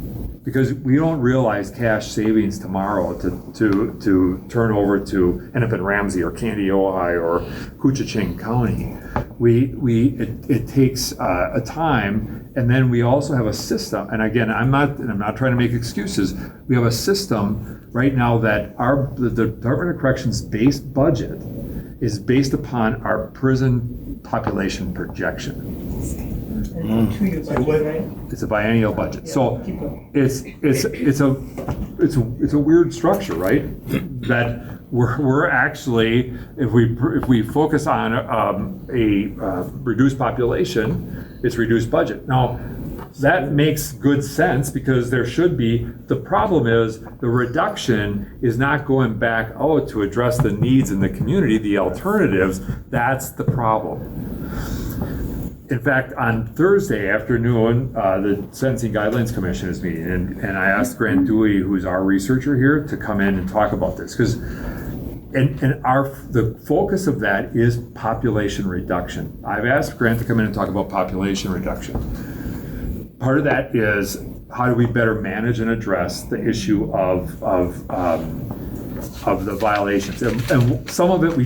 because we don't realize cash savings tomorrow to turn over to end up in Ramsey or Candy, Ojai, or Koochiching County. It takes a time, and then we also have a system. And again, I'm not trying to make excuses. We have a system right now that the Department of Corrections base budget is based upon our prison population projection. It's a biennial budget, so it's a weird structure, right? That we're actually, if we focus on a reduced population, it's reduced budget. Now, that makes good sense because there should be. The problem is the reduction is not going back out to address the needs in the community, the alternatives. That's the problem. In fact, on Thursday afternoon, the Sentencing Guidelines Commission is meeting, and I asked Grant Dewey, who's our researcher here, to come in and talk about this, because And the focus of that is population reduction. I've asked Grant to come in and talk about population reduction. Part of that is how do we better manage and address the issue of the violations, and some of it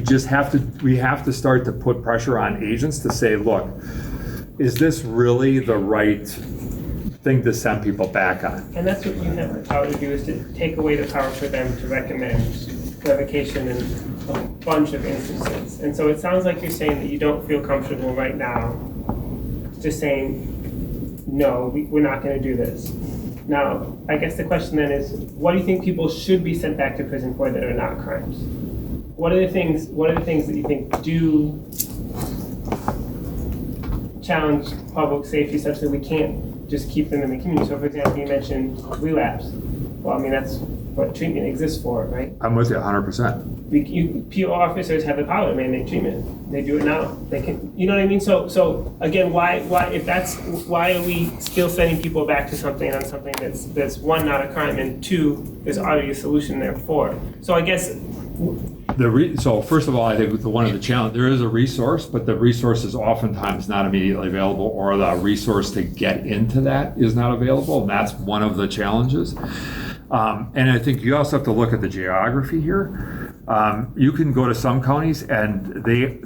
we have to start to put pressure on agents to say, look, is this really the right thing to send people back on? And that's what you have the power to do, is to take away the power for them to recommend revocation in a bunch of instances. And so it sounds like you're saying that you don't feel comfortable right now just saying, no, we're not going to do this. Now, I guess the question then is, what do you think people should be sent back to prison for that are not crimes? What are the things that you think do challenge public safety such that we can't just keep them in the community? So for example, you mentioned relapse. Well, I mean, that's what treatment exists for, right? I'm with you 100%. PO officers have the power to mandate treatment. They do it now. They can, you know what I mean? So again, why are we still sending people back to something on something that's one, not a crime, and two, there's already a solution there for? So I guess. So first of all, I think one of the challenge, there is a resource, but the resource is oftentimes not immediately available, or the resource to get into that is not available, and that's one of the challenges. And I think you also have to look at the geography here. You can go to some counties and there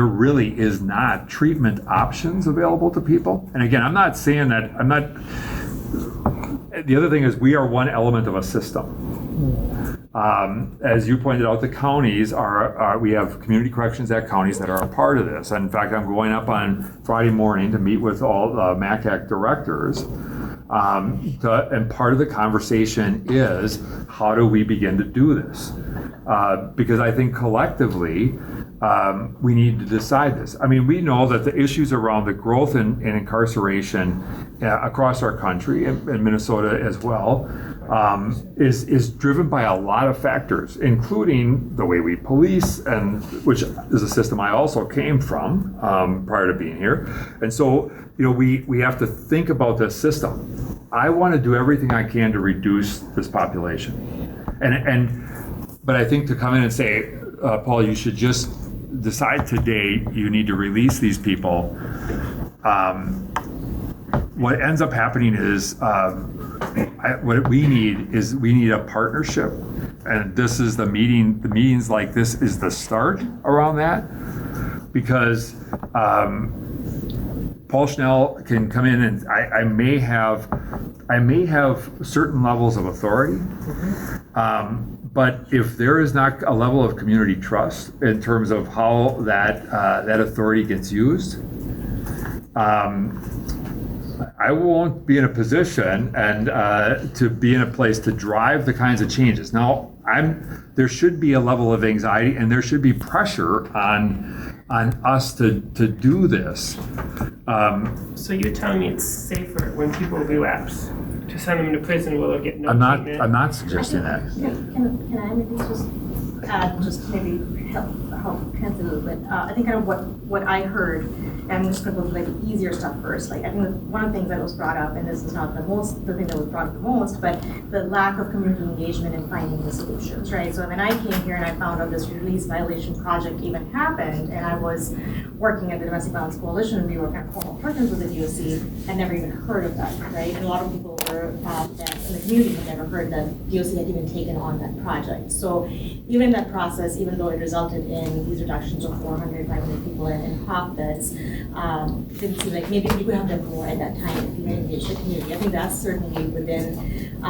really is not treatment options available to people. And again, I'm not saying that, the other thing is we are one element of a system. As you pointed out, the counties we have community corrections at counties that are a part of this. And in fact, I'm going up on Friday morning to meet with all the MACAC directors. And part of the conversation is, how do we begin to do this? Because I think collectively, we need to decide this. I mean, we know that the issues around the growth in incarceration across our country, in Minnesota as well, is driven by a lot of factors, including the way we police, and which is a system I also came from prior to being here. And so, we have to think about this system. I want to do everything I can to reduce this population, but I think to come in and say, Paul, you should just decide today you need to release these people. What ends up happening is what we need a partnership, and this is the meeting. The meetings like this is the start around that, because Paul Schnell can come in and I may have certain levels of authority, but if there is not a level of community trust in terms of how that authority gets used, I won't be in a position to be in a place to drive the kinds of changes. Now, there should be a level of anxiety, and there should be pressure on us to do this. So you're telling me it's safer when people relapse to send them to prison where they'll get no treatment? I'm not suggesting that. Can I maybe just add, just maybe help Kent a little bit? I think kind of what I heard, and I'm just going to go through like the easier stuff first. Like I think one of the things that was brought up, and this is not the thing that was brought up the most, but the lack of community engagement in finding the solutions, right? So when I came here and I found out this release violation project even happened, and I was working at the Domestic Violence Coalition, we were kind of formal partners with the DOC, I never even heard of that, right? And a lot of people were that in the community had never heard that DOC had even taken on that project. So even that process, even though it resulted in these reductions of 400, 500 people in HOP beds, didn't seem like maybe we could have done more at that time if we engaged the community. I think that's certainly within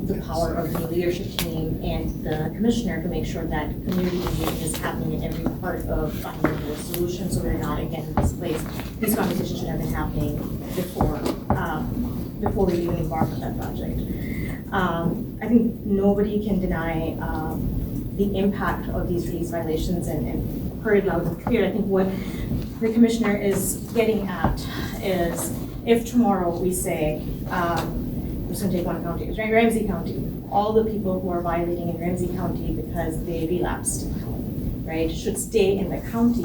the power of the leadership team and the commissioner to make sure that community engagement is happening in every part of finding those solutions, so we're not again in this place. These conversations should have been happening before we even embark on that project. I think nobody can deny the impact of these release violations, and heard it loud and clear. I think what the commissioner is getting at is, if tomorrow we say, I'm just going to take one county, it's Ramsey County, all the people who are violating in Ramsey County because they relapsed, right, should stay in the county.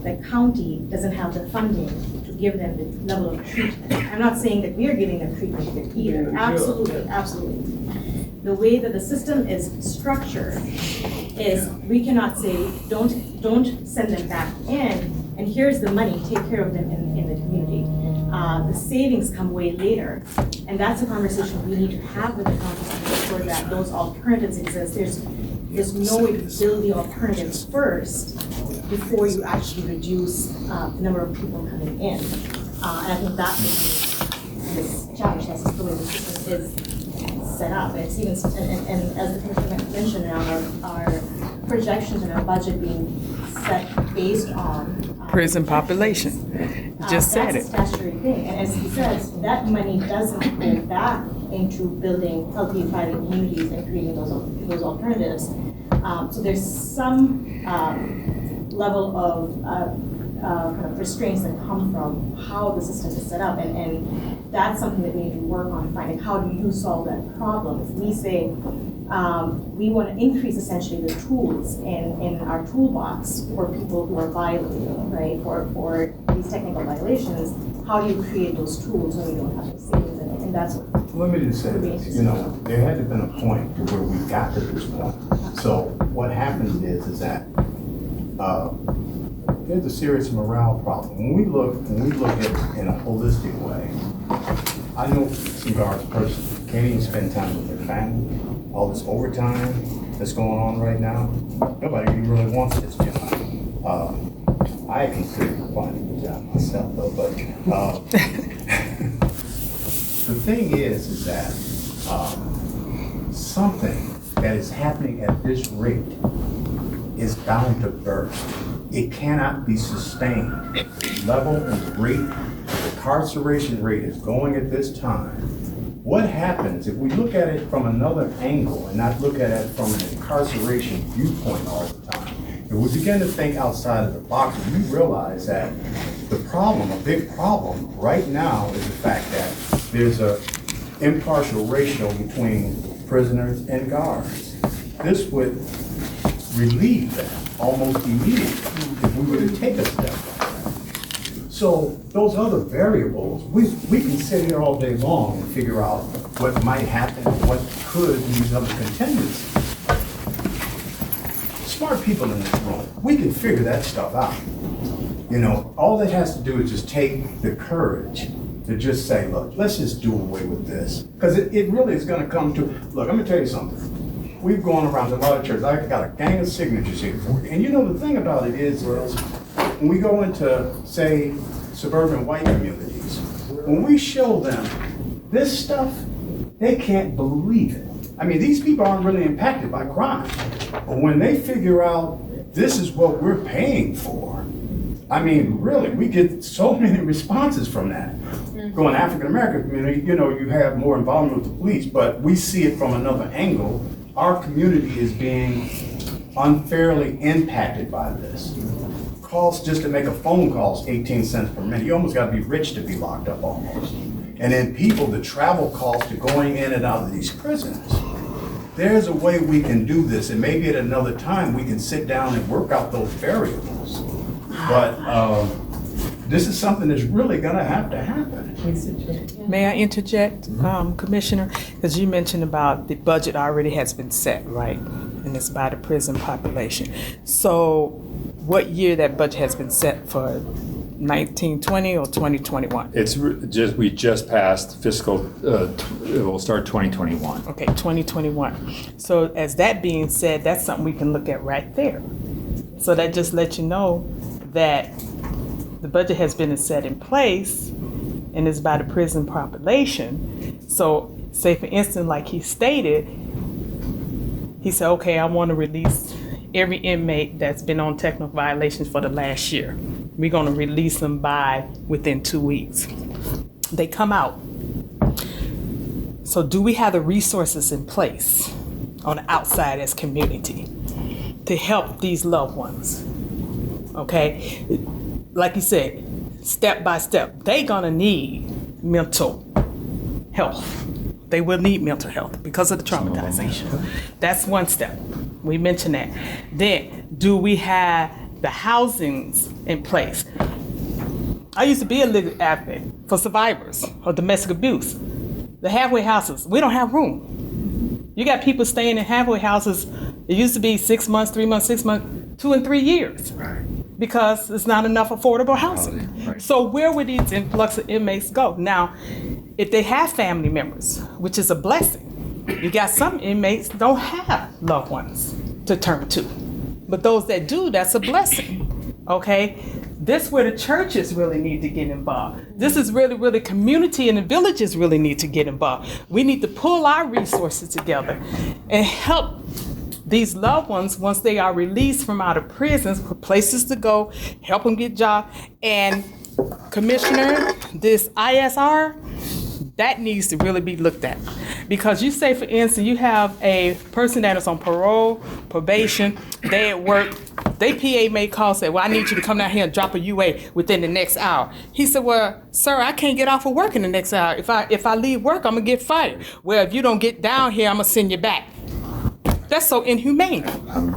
The county doesn't have the funding to give them the level of treatment. I'm not saying that we are giving them treatment either. Absolutely, absolutely. the way that the system is structured is we cannot say, don't send them back in, and here's the money, take care of them in the community. The savings come way later, and that's a conversation we need to have with the county to make sure that those alternatives exist. There's no way to build the alternatives first before you actually reduce the number of people coming in. And I think that this challenge, that's the way the system is set up. It's even, and as the Commissioner mentioned, our projections and our budget being set based on Prison population. Just said it. That's a statutory thing, and as he says, that money doesn't go back into building healthy, thriving communities and creating those alternatives. So there's some level of kind of restraints that come from how the system is set up, and that's something that we need to work on, finding how do you solve that problem. If we say we want to increase essentially the tools in our toolbox for people who are violating, right, for these technical violations, how do you create those tools when you don't have those savings in it? And that's what. Let me just say this, there had to have been a point to where we got to this point. So what happens is that there's a serious morale problem. When we look at it in a holistic way, I know some guards personally can't even spend time with their family. All this overtime that's going on right now, nobody really wants this job. I consider finding a job myself though, but the thing is that something that is happening at this rate is bound to burst. It cannot be sustained. The level and rate, the incarceration rate is going at this time. What happens if we look at it from another angle and not look at it from an incarceration viewpoint all the time? If we begin to think outside of the box, we realize that the problem, a big problem right now, is the fact that there's a impartial ratio between prisoners and guards. This would relieve that almost immediately if we were to take a step like that. So those other variables, we can sit here all day long and figure out what might happen, what could these other contingencies. Smart people in this room, we can figure that stuff out. All that has to do is just take the courage to just say, look, let's just do away with this. Because it really is gonna come to, look, I'm gonna tell you something. We've gone around to a lot of churches. I got a gang of signatures here for you. And the thing about it is when we go into, say, suburban white communities, when we show them this stuff, they can't believe it. I mean, these people aren't really impacted by crime. But when they figure out this is what we're paying for, I mean, really, we get so many responses from that. Going African American community, you have more involvement with the police, but we see it from another angle. Our community is being unfairly impacted by this. Calls just to make a phone call is 18 cents per minute. You almost got to be rich to be locked up almost. And then the travel costs to going in and out of these prisons. There's a way we can do this, and maybe at another time we can sit down and work out those variables. But this is something that's really going to happen. May I interject, Commissioner? Because you mentioned about the budget already has been set, right? And it's by the prison population. So what year that budget has been set for, 1920 or 2021? We just passed fiscal, it will start 2021. Okay, 2021. So as that being said, that's something we can look at right there. So that just lets you know that the budget has been set in place and is by the prison population. So say for instance, like he stated, he said, okay, I want to release every inmate that's been on technical violations for the last year. We're going to release them within 2 weeks. They come out. So do we have the resources in place on the outside as community to help these loved ones? Okay, like you said, step by step, they're gonna need mental health. They will need mental health because of the traumatization. That's one step. We mentioned that. Then, do we have the housings in place? I used to be a legal advocate for survivors of domestic abuse. The halfway houses, we don't have room. You got people staying in halfway houses. It used to be 6 months, 3 months, 6 months, 2 and 3 years. Because it's not enough affordable housing. So where would these influx of inmates go? Now, if they have family members, which is a blessing, you got some inmates don't have loved ones to turn to. But those that do, that's a blessing, okay? This is where the churches really need to get involved. This is really community and the villages really need to get involved. We need to pull our resources together and help these loved ones, once they are released from out of prisons, places to go, help them get jobs. And Commissioner, this ISR, that needs to really be looked at. Because you say, for instance, you have a person that is on parole, probation, they at work, they PA may call, say, well, I need you to come down here and drop a UA within the next hour. He said, well, sir, I can't get off of work in the next hour. If I leave work, I'm gonna get fired. Well, if you don't get down here, I'm gonna send you back. That's so inhumane. I'm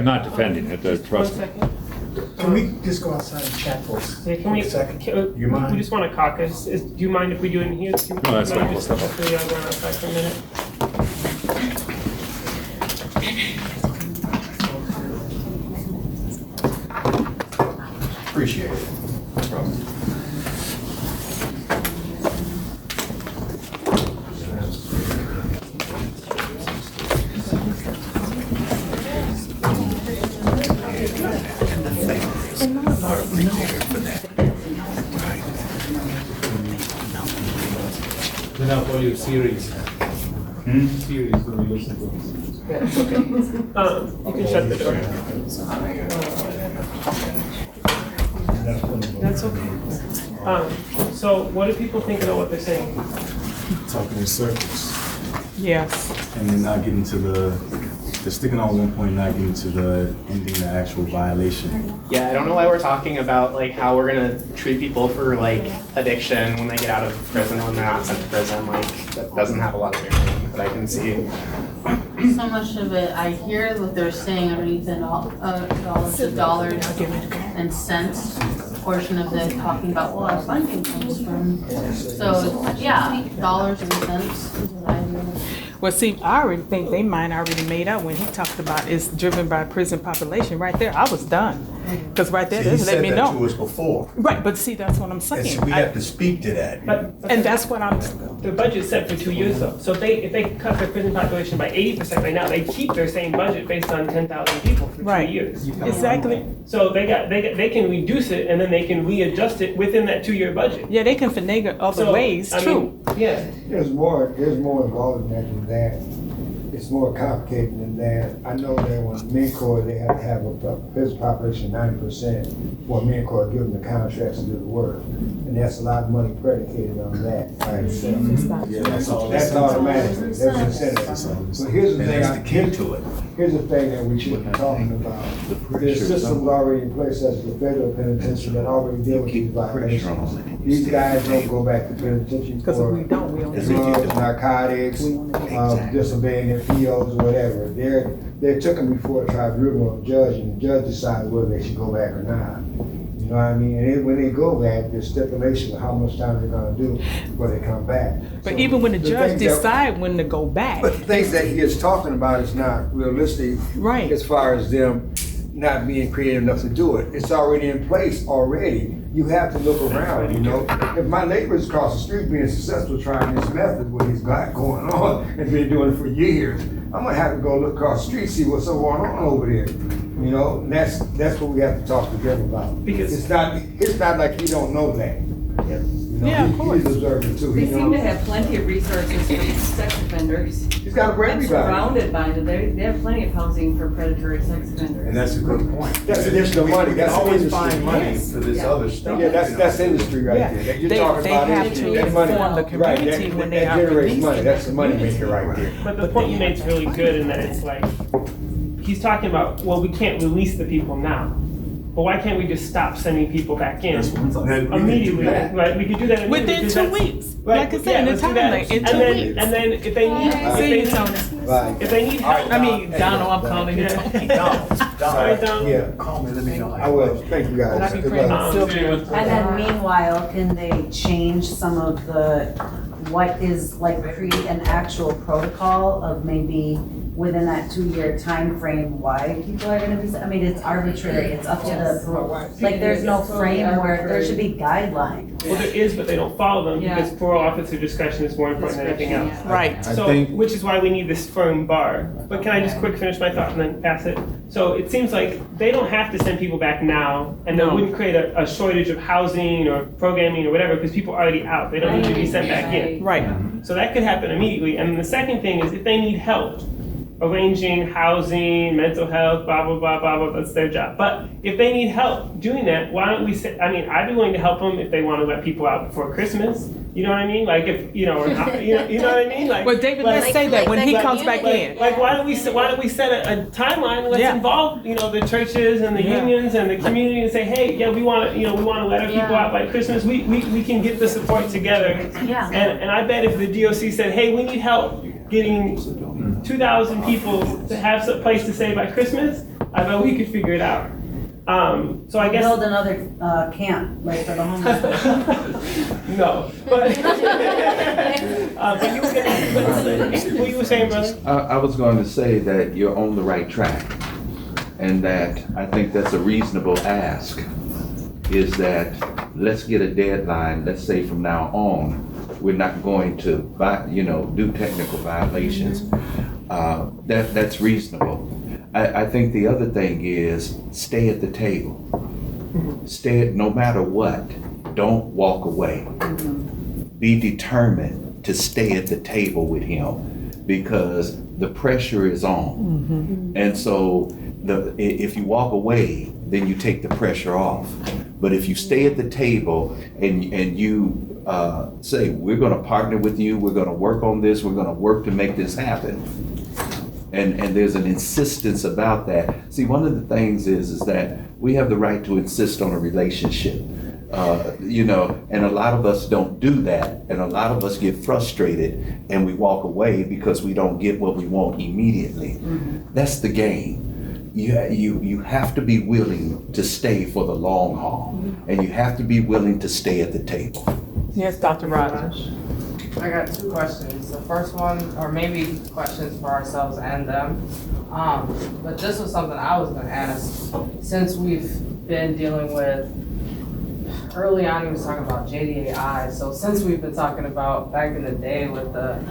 not defending it, trust me. Can we just go outside and chat for Yeah, can we, a second? you mind? We just want to caucus. Do you mind if we do it in here? No, that's fine. We'll step up. Hopefully, I'll go outside for a minute. Appreciate it. No problem. Then I'll call you series. Series when we listen to. Yeah, it's okay. You can shut the door. That's okay. So what do people think about what they're saying? Talking in circles. Yes. And then not getting to they're sticking on one point, not getting to the ending the actual violation. Yeah, I don't know why we're talking about like how we're gonna treat people for like addiction when they get out of prison, when they're not sent to prison. Like that doesn't have a lot of bearing that I can see. So much of it, I hear what they're saying underneath it all, the dollars and cents portion of it, talking about, well, our funding comes from. So, yeah, dollars and cents is what I hear. Well, see, I already think they mind already made up when he talked about it's driven by prison population. Right there, I was done. Because right there, they let me know. He said that to us before. Right, but see, that's what I'm And saying. so we have to speak to that. And that's what the budget's set for 2 years though. So if they cut their prison population by 80% right now, they keep their same budget based on 10,000 people for 2 years. Exactly. So they can reduce it and then they can readjust it within that 2-year budget. Yeah, they can finagle other ways, true. Yeah. There's more involved in that. It's more complicated than that. I know that when MNCOR, they have to have a prison population of 90% for MNCOR to give them the contracts to do the work. And that's a lot of money predicated on that by itself. Yeah, that's automatic. That's incentive. But here's the thing. That's the key to it. Here's the thing that we should be talking about. There's systems already in place, such as the federal penitentiary, that already deal with these violations. These guys don't go back to penitentiary for drugs, narcotics, disobeying their POs or whatever. They're taken before a tribunal judge, and the judge decides whether they should go back or not. You know what I mean? And when they go back, there's stipulation of how much time they're gonna do before they come back. But even when the judge decide when to go back. But the things that he is talking about is not realistic. Right. As far as them not being creative enough to do it. It's already in place already. You have to look around, you know. If my neighbor's across the street being successful trying this method, what he's got going on, and been doing it for years, I'm gonna have to go look across the street, see what's going on over there. You know, and that's what we have to talk to them about. Because it's not like he don't know that. You know, of course. He's observing too. They He seem to knows. have plenty of resources for sex offenders. He's got it for And everybody. surrounded by them, they have plenty of housing for predatory sex offenders. And that's a good point. That's additional money. We can That's always industry. find money Yes. for this Yeah. other stuff. Yeah, that's industry right there. That you're talking they about have industry. to That money, inform the right, community when they that are generates released. money. That's the money maker right there. But the point you made is really good in that it's like, he's talking about, well, we can't release the people now. But why can't we just stop sending people back in immediately? Right, we could do that immediately. Within 2 weeks. Right, Like I said, in the let's do time that. lane, in And 2 then- weeks. And then if they need, if they need help. I mean, Donald, I'm calling you. Sorry, Donald. Yeah. Call me, let me know. I will. Thank you guys. I'll be Good praying luck. Sylvia. And then meanwhile, can they change some of the what is, like, create an actual protocol of maybe within that 2-year time frame why people are gonna be, I mean, it's arbitrary, it's up to the, like, there's no framework, there should be guidelines. Well, there is, but they don't follow them because parole officer discretion is more important than anything else. Right. So, which is why we need this firm bar. But can I just quick finish my thought and then pass it? So it seems like they don't have to send people back now, and that wouldn't create a shortage of housing or programming or whatever because people are already out. They don't need to be sent back in. Right. So that could happen immediately. And the second thing is if they need help arranging housing, mental health, blah, blah, blah, blah, blah, that's their job. But if they need help doing that, why don't we say, I mean, I'd be willing to help them if they want to let people out before Christmas. You know what I mean? Like if, you know, or not, you know what I mean? Like, Well, David, let's say that when he comes back in. Like, why don't we set a timeline? Let's involve, you know, the churches and the unions and the community and say, hey, yeah, we want to, you know, we want to let our people out by Christmas. We can get the support together. Yeah. And I bet if the DOC said, hey, we need help getting 2,000 people to have some place to stay by Christmas, I bet we could figure it out. So I guess Build another camp, like for the homeless. no, but what you were saying, brother? I was going to say that you're on the right track, and that I think that's a reasonable ask, is that let's get a deadline, let's say from now on, we're not going to, do technical violations. That's reasonable. I think the other thing is stay at the table. No matter what, don't walk away. Be determined to stay at the table with him because the pressure is on. And so if you walk away, then you take the pressure off. But if you stay at the table and you say, we're gonna partner with you, we're gonna work on this, we're gonna work to make this happen. And there's an insistence about that. See, one of the things is that we have the right to insist on a relationship. And a lot of us don't do that, and a lot of us get frustrated and we walk away because we don't get what we want immediately. That's the game. You have to be willing to stay for the long haul, and you have to be willing to stay at the table. Yes, Dr. Rogers. I got 2 questions. The first one, or maybe questions for ourselves and them. But this was something I was gonna ask. Since we've been dealing with, early on he was talking about JDAI. So since we've been talking about back in the day with the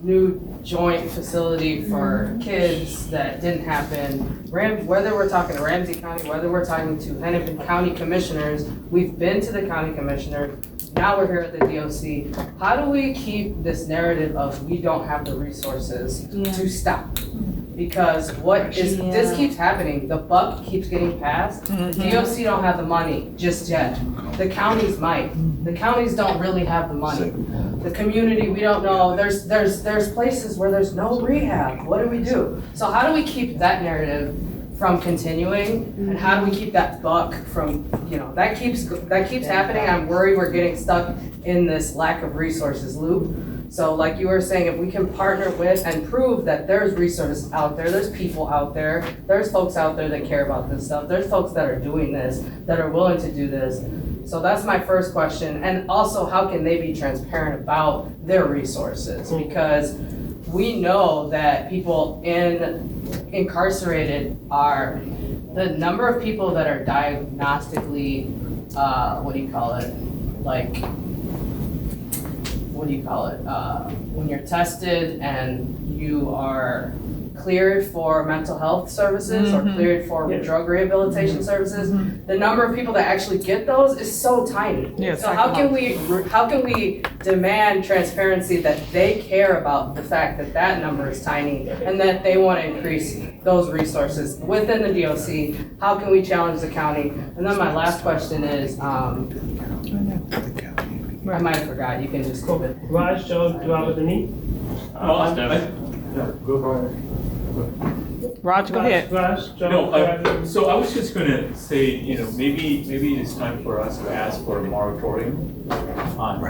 new joint facility for kids that didn't happen, whether we're talking to Ramsey County, whether we're talking to Hennepin County commissioners, we've been to the county commissioner. Now we're here at the DOC. How do we keep this narrative of we don't have the resources to stop? Because this keeps happening. The buck keeps getting passed. The DOC don't have the money just yet. The counties might. The counties don't really have the money. The community, we don't know. There's places where there's no rehab. What do we do? So how do we keep that narrative from continuing, and how do we keep that buck from, that keeps happening. I'm worried we're getting stuck in this lack of resources loop. So like you were saying, if we can partner with and prove that there's resources out there, there's people out there, there's folks out there that care about this stuff, there's folks that are doing this, that are willing to do this. So that's my first question. And also, how can they be transparent about their resources? Because we know that people incarcerated are, the number of people that are diagnostically, when you're tested and you are cleared for mental health services or cleared for drug rehabilitation services, the number of people that actually get those is so tiny. So how can we demand transparency that they care about the fact that that number is tiny and that they want to increase those resources within the DOC? How can we challenge the county? And then my last question is, I might have forgot. You can just keep it. Raj, Joe, do I with the knee? Raj, go ahead. Raj, Joe, No, so I was just gonna say, maybe it's time for us to ask for a moratorium on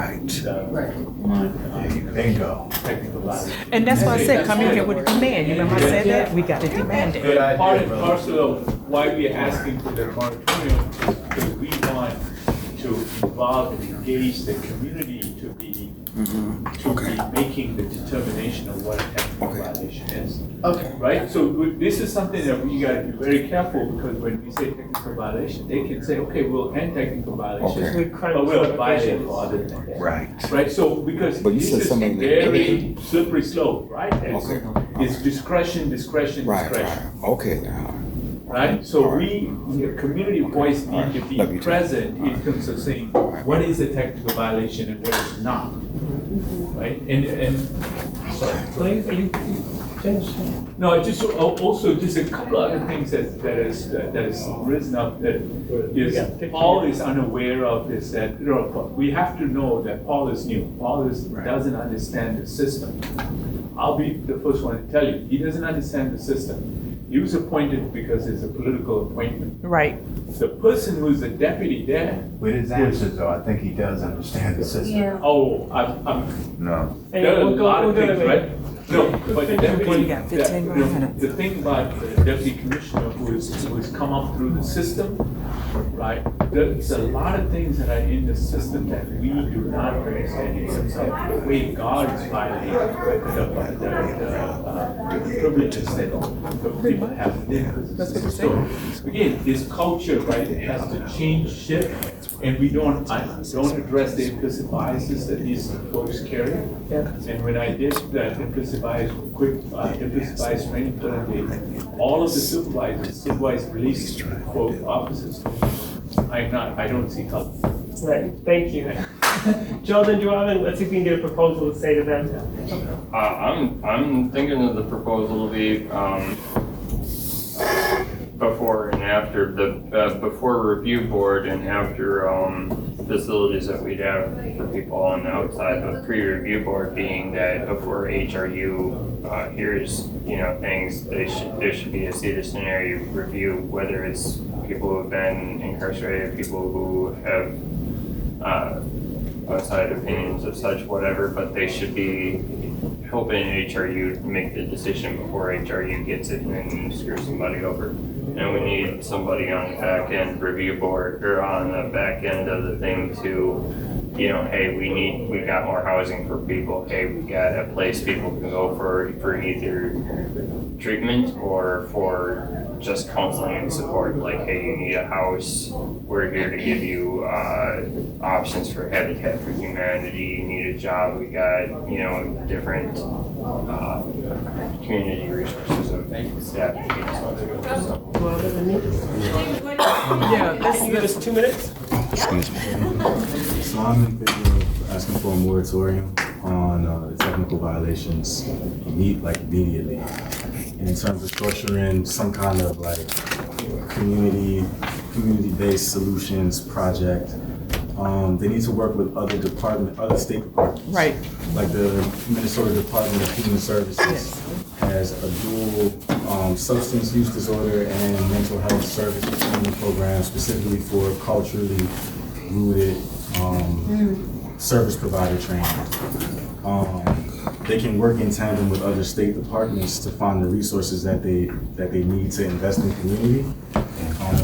Bingo. technical violations. And that's why I said, come in here with a demand. You remember I said that? We got to demand it. Part and parcel of why we are asking for the moratorium is because we want to involve and engage the community to be making the determination of what a technical violation is. Okay. Right? So this is something that we gotta be very careful, because when we say technical violation, they can say, okay, we'll end technical violations, but we'll violate for other things. Right. Right, so because But you this said is something that- very slippery slope, right? It's discretion. Right. Okay. Right, so the community voice need to be present in terms of saying, what is a technical violation and what is not, right? And, sorry. Please, are you finished? No, just also just a couple of other things that is risen up that is Paul is unaware of, is that we have to know that Paul is new. Paul doesn't understand the system. I'll be the first one to tell you, he doesn't understand the system. He was appointed because it's a political appointment. Right. The person who's the deputy there. With his answers, though, I think he does understand the system. Yeah. Oh, No. there are a lot of things, right? No, but the deputy, got 15 more minutes. the thing about the deputy commissioner who's come up through the system, right? There's a lot of things that are in the system that we do not understand in terms of the way God is violating the privileges that the people have within the system. So again, this culture, right, it has to change, shift, and we don't address the implicit biases that these folks carry. And when I did that implicit bias training for a day, all of the supervised police officers, I don't see color. Right, thank you. Jordan, let's see if we can get a proposal to say to them. I'm thinking of the proposal to be before and after before review board and after facilities that we'd have for people on the outside, but pre-review board being that before HRU hears things, there should be a citizenry review, whether it's people who have been incarcerated, people who have outside opinions of such, whatever, but they should be helping HRU make the decision before HRU gets it and then screw somebody over. And we need somebody on the back end review board, or on the back end of the thing to, hey, we got more housing for people. Hey, we got a place people can go for either treatment or for just counseling and support. Like, hey, you need a house. We're here to give you options for Habitat for Humanity. You need a job. We got, different community resources of staff. Yeah, let's give us 2 minutes. So I'm in favor of asking for a moratorium on technical violations immediately. In terms of structuring some kind of community-based solutions project. They need to work with other state departments. Right. Like the Minnesota Department of Human Services has a dual substance use disorder and mental health service training program specifically for culturally rooted service provider training. They can work in tandem with other state departments to find the resources that they need to invest in community.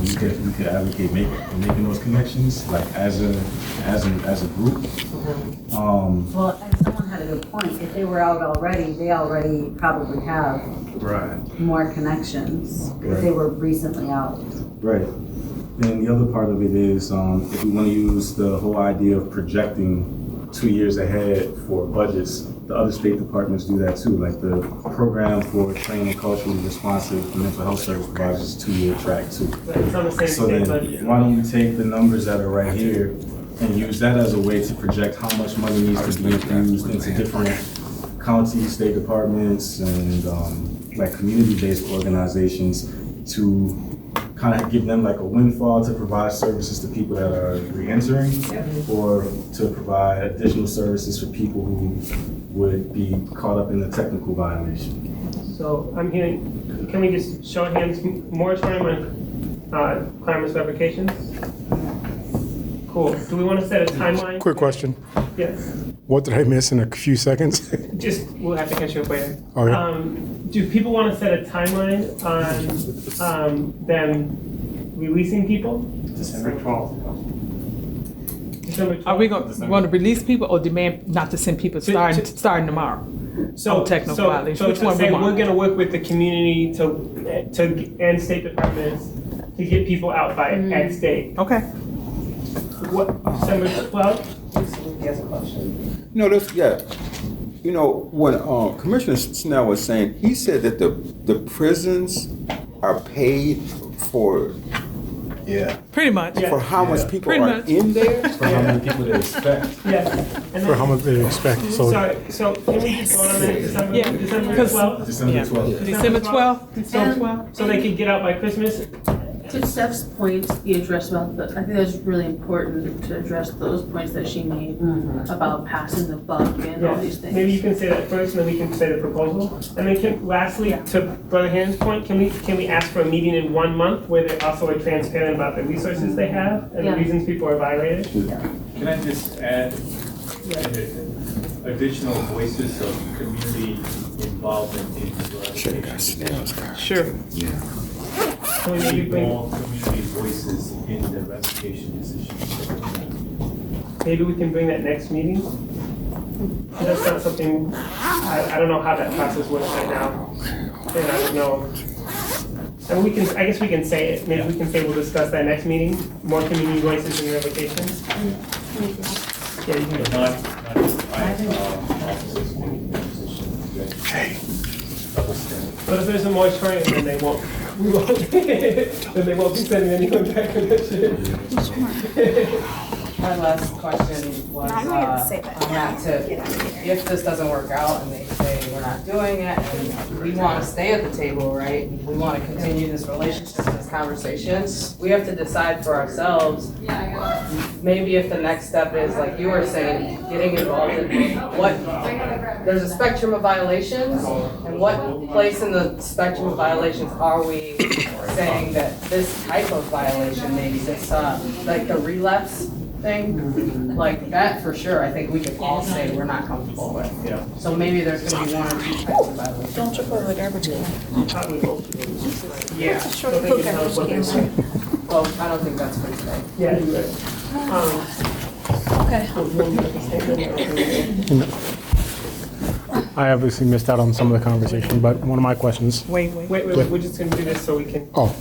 We could advocate making those connections, like as a group. Well, and someone had a good point. If they were out already, they already probably have more connections if they were recently out. Right. And the other part of it is if we want to use the whole idea of projecting 2 years ahead for budgets, the other state departments do that too. Like the program for training culturally responsive mental health service providers is 2-year track too. It's on the same So then why don't we take the numbers that are right here and use that as a way to project how much money needs to be infused into different counties, state departments, and community-based organizations to kind of give them like a windfall to provide services to people that are re-entering, or to provide additional services for people who would be caught up in the technical violation. So I'm hearing, can we just show of hands, moratorium on climate fabrications? Cool. Do we want to set a timeline? Quick question. Yes. What did I miss in a few seconds? We'll have to catch you up later. Okay. Do people want to set a timeline on them releasing people? December 12th. December 12th. Are we going to release people or demand not to send people starting tomorrow? So, on technical so, violations. so Which to one say we we're want? going to work with the community and state departments to get people out by X date. Okay. What, December 12th? He has a question. No, that's, yeah. You know, when Commissioner Snell was saying, he said that the prisons are paid for Pretty much. for how much people Pretty are much. in there. For how many people they expect. Yes. For how much they expect, so. Sorry, so can we just vote on that December, Yeah, December because- 12th? December 12th. December 12th? So they could get out by Christmas? To Steph's point, you addressed about I think that's really important to address those points that she made about passing the buck and all these things. Maybe you can say that first, and then we can say the proposal. And then lastly, to Brother Hand's point, can we ask for a meeting in 1 month where they also are transparent about the resources they have and the reasons people are violated? Can I just add additional voices of community involvement into our Sure. Yeah. So we maybe bring, More community voices in the revocation decisions. maybe we can bring that next meeting? That's not something, I don't know how that process works right now. And I don't know. And we can, I guess we can say it, maybe we can say we'll discuss that next meeting, more community voices in revocations. Yeah, you can. But not officers making the decision. But if there's a moratorium, then they won't, then they won't be sending anyone back to that shit. My last question was, on that tip, if this doesn't work out and they say we're not doing it, and we want to stay at the table, right? We want to continue this relationship, this conversation, we have to decide for ourselves, maybe if the next step is, like you were saying, getting involved in what, there's a spectrum of violations, and what place in the spectrum of violations are we saying that this type of violation, maybe this, like the relapse thing, like that for sure, I think we could all say we're not comfortable with. Yeah. So maybe there's gonna be 1 or 2 types of violations. Don't trip over the garbage can. Yeah. It's a short little garbage can. Well, I don't think that's fair to say. Yeah, you're right. I obviously missed out on some of the conversation, but one of my questions. Wait, we're just gonna do this so we can. Oh,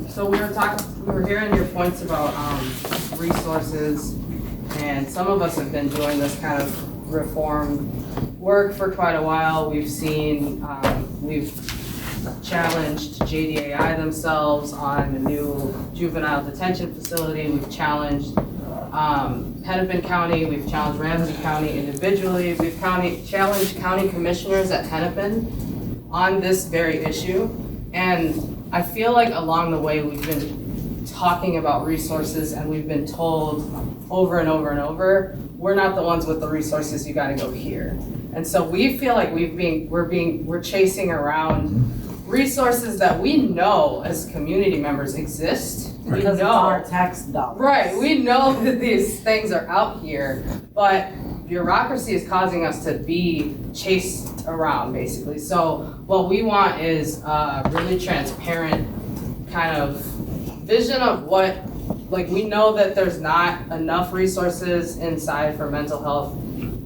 So we were hearing your points about, resources, and some of us have been doing this kind of reform work for quite a while. We've seen, we've challenged JDAI themselves on the new juvenile detention facility. We've challenged, Hennepin County, we've challenged Ramsey County individually. We've challenged county commissioners at Hennepin on this very issue. And I feel like along the way, we've been talking about resources and we've been told over and over and over, we're not the ones with the resources, you gotta go here. And so we feel like we're chasing around resources that we know as community members exist. We Because it's know. our tax dollars. Right, we know that these things are out here, but bureaucracy is causing us to be chased around, basically. So what we want is a really transparent kind of vision of what, like, we know that there's not enough resources inside for mental health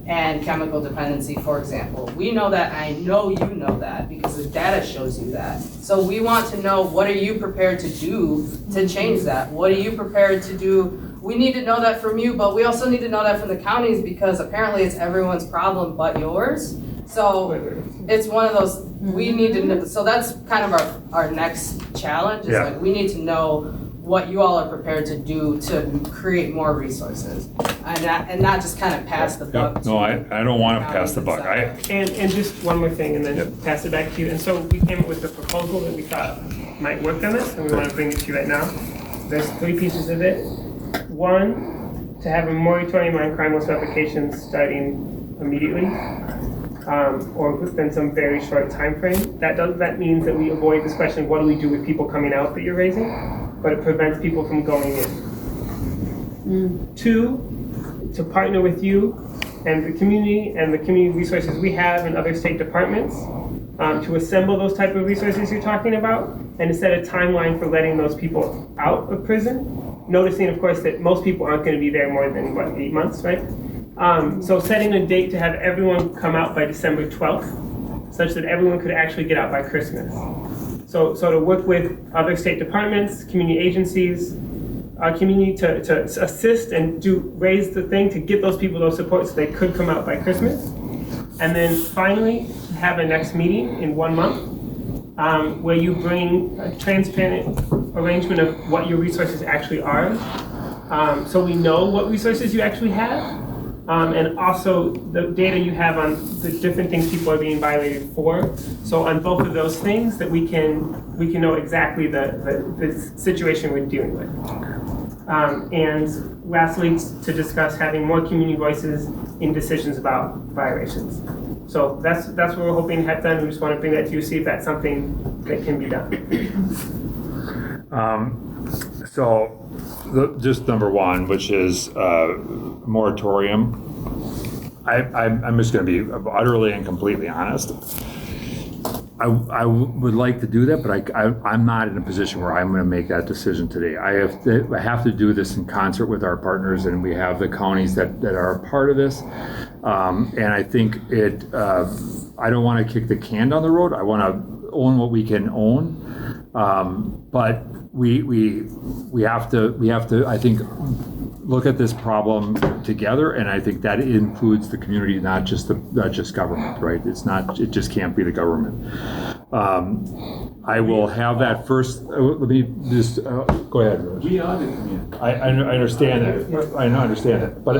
and chemical dependency, for example. We know that, I know you know that, because the data shows you that. So we want to know, what are you prepared to do to change that? What are you prepared to do? We need to know that from you, but we also need to know that from the counties, because apparently it's everyone's problem but yours. So it's one of those, we need to know, so that's kind of our next challenge, is like, we need to know what you all are prepared to do to create more resources, and not just kind of pass the buck. No, I don't want to pass the buck. And just one more thing, and then pass it back to you. And so we came up with a proposal that we thought might work on this, and we want to bring it to you right now. There's 3 pieces of it. 1, to have a moratorium on crimeless revocations starting immediately, or within some very short time frame. That means that we avoid this question, what do we do with people coming out that you're raising? But it prevents people from going in. 2, to partner with you and the community resources we have in other state departments, to assemble those type of resources you're talking about, and to set a timeline for letting those people out of prison. noticing, of course, that most people aren't going to be there more than, 8 months, right? So setting a date to have everyone come out by December 12th, such that everyone could actually get out by Christmas. So to work with other state departments, community agencies, our community to assist and raise the thing to get those people those supports so they could come out by Christmas. And then finally, have a next meeting in 1 month where you bring a transparent arrangement of what your resources actually are. So we know what resources you actually have. And also the data you have on the different things people are being violated for. So on both of those things that we can know exactly the situation we're dealing with. And lastly, to discuss having more community voices in decisions about violations. So that's what we're hoping to have done. We just want to bring that to you, see if that's something that can be done. Just number one, which is moratorium. I'm just going to be utterly and completely honest. I would like to do that, but I'm not in a position where I'm going to make that decision today. I have to do this in concert with our partners, and we have the counties that are a part of this. And I think I don't want to kick the can down the road. I want to own what we can own. But we have to, I think, look at this problem together, and I think that includes the community, not just government, right? It just can't be the government. I will have that first. Let me just go ahead, Rose. We are the community. I understand that. I understand that, but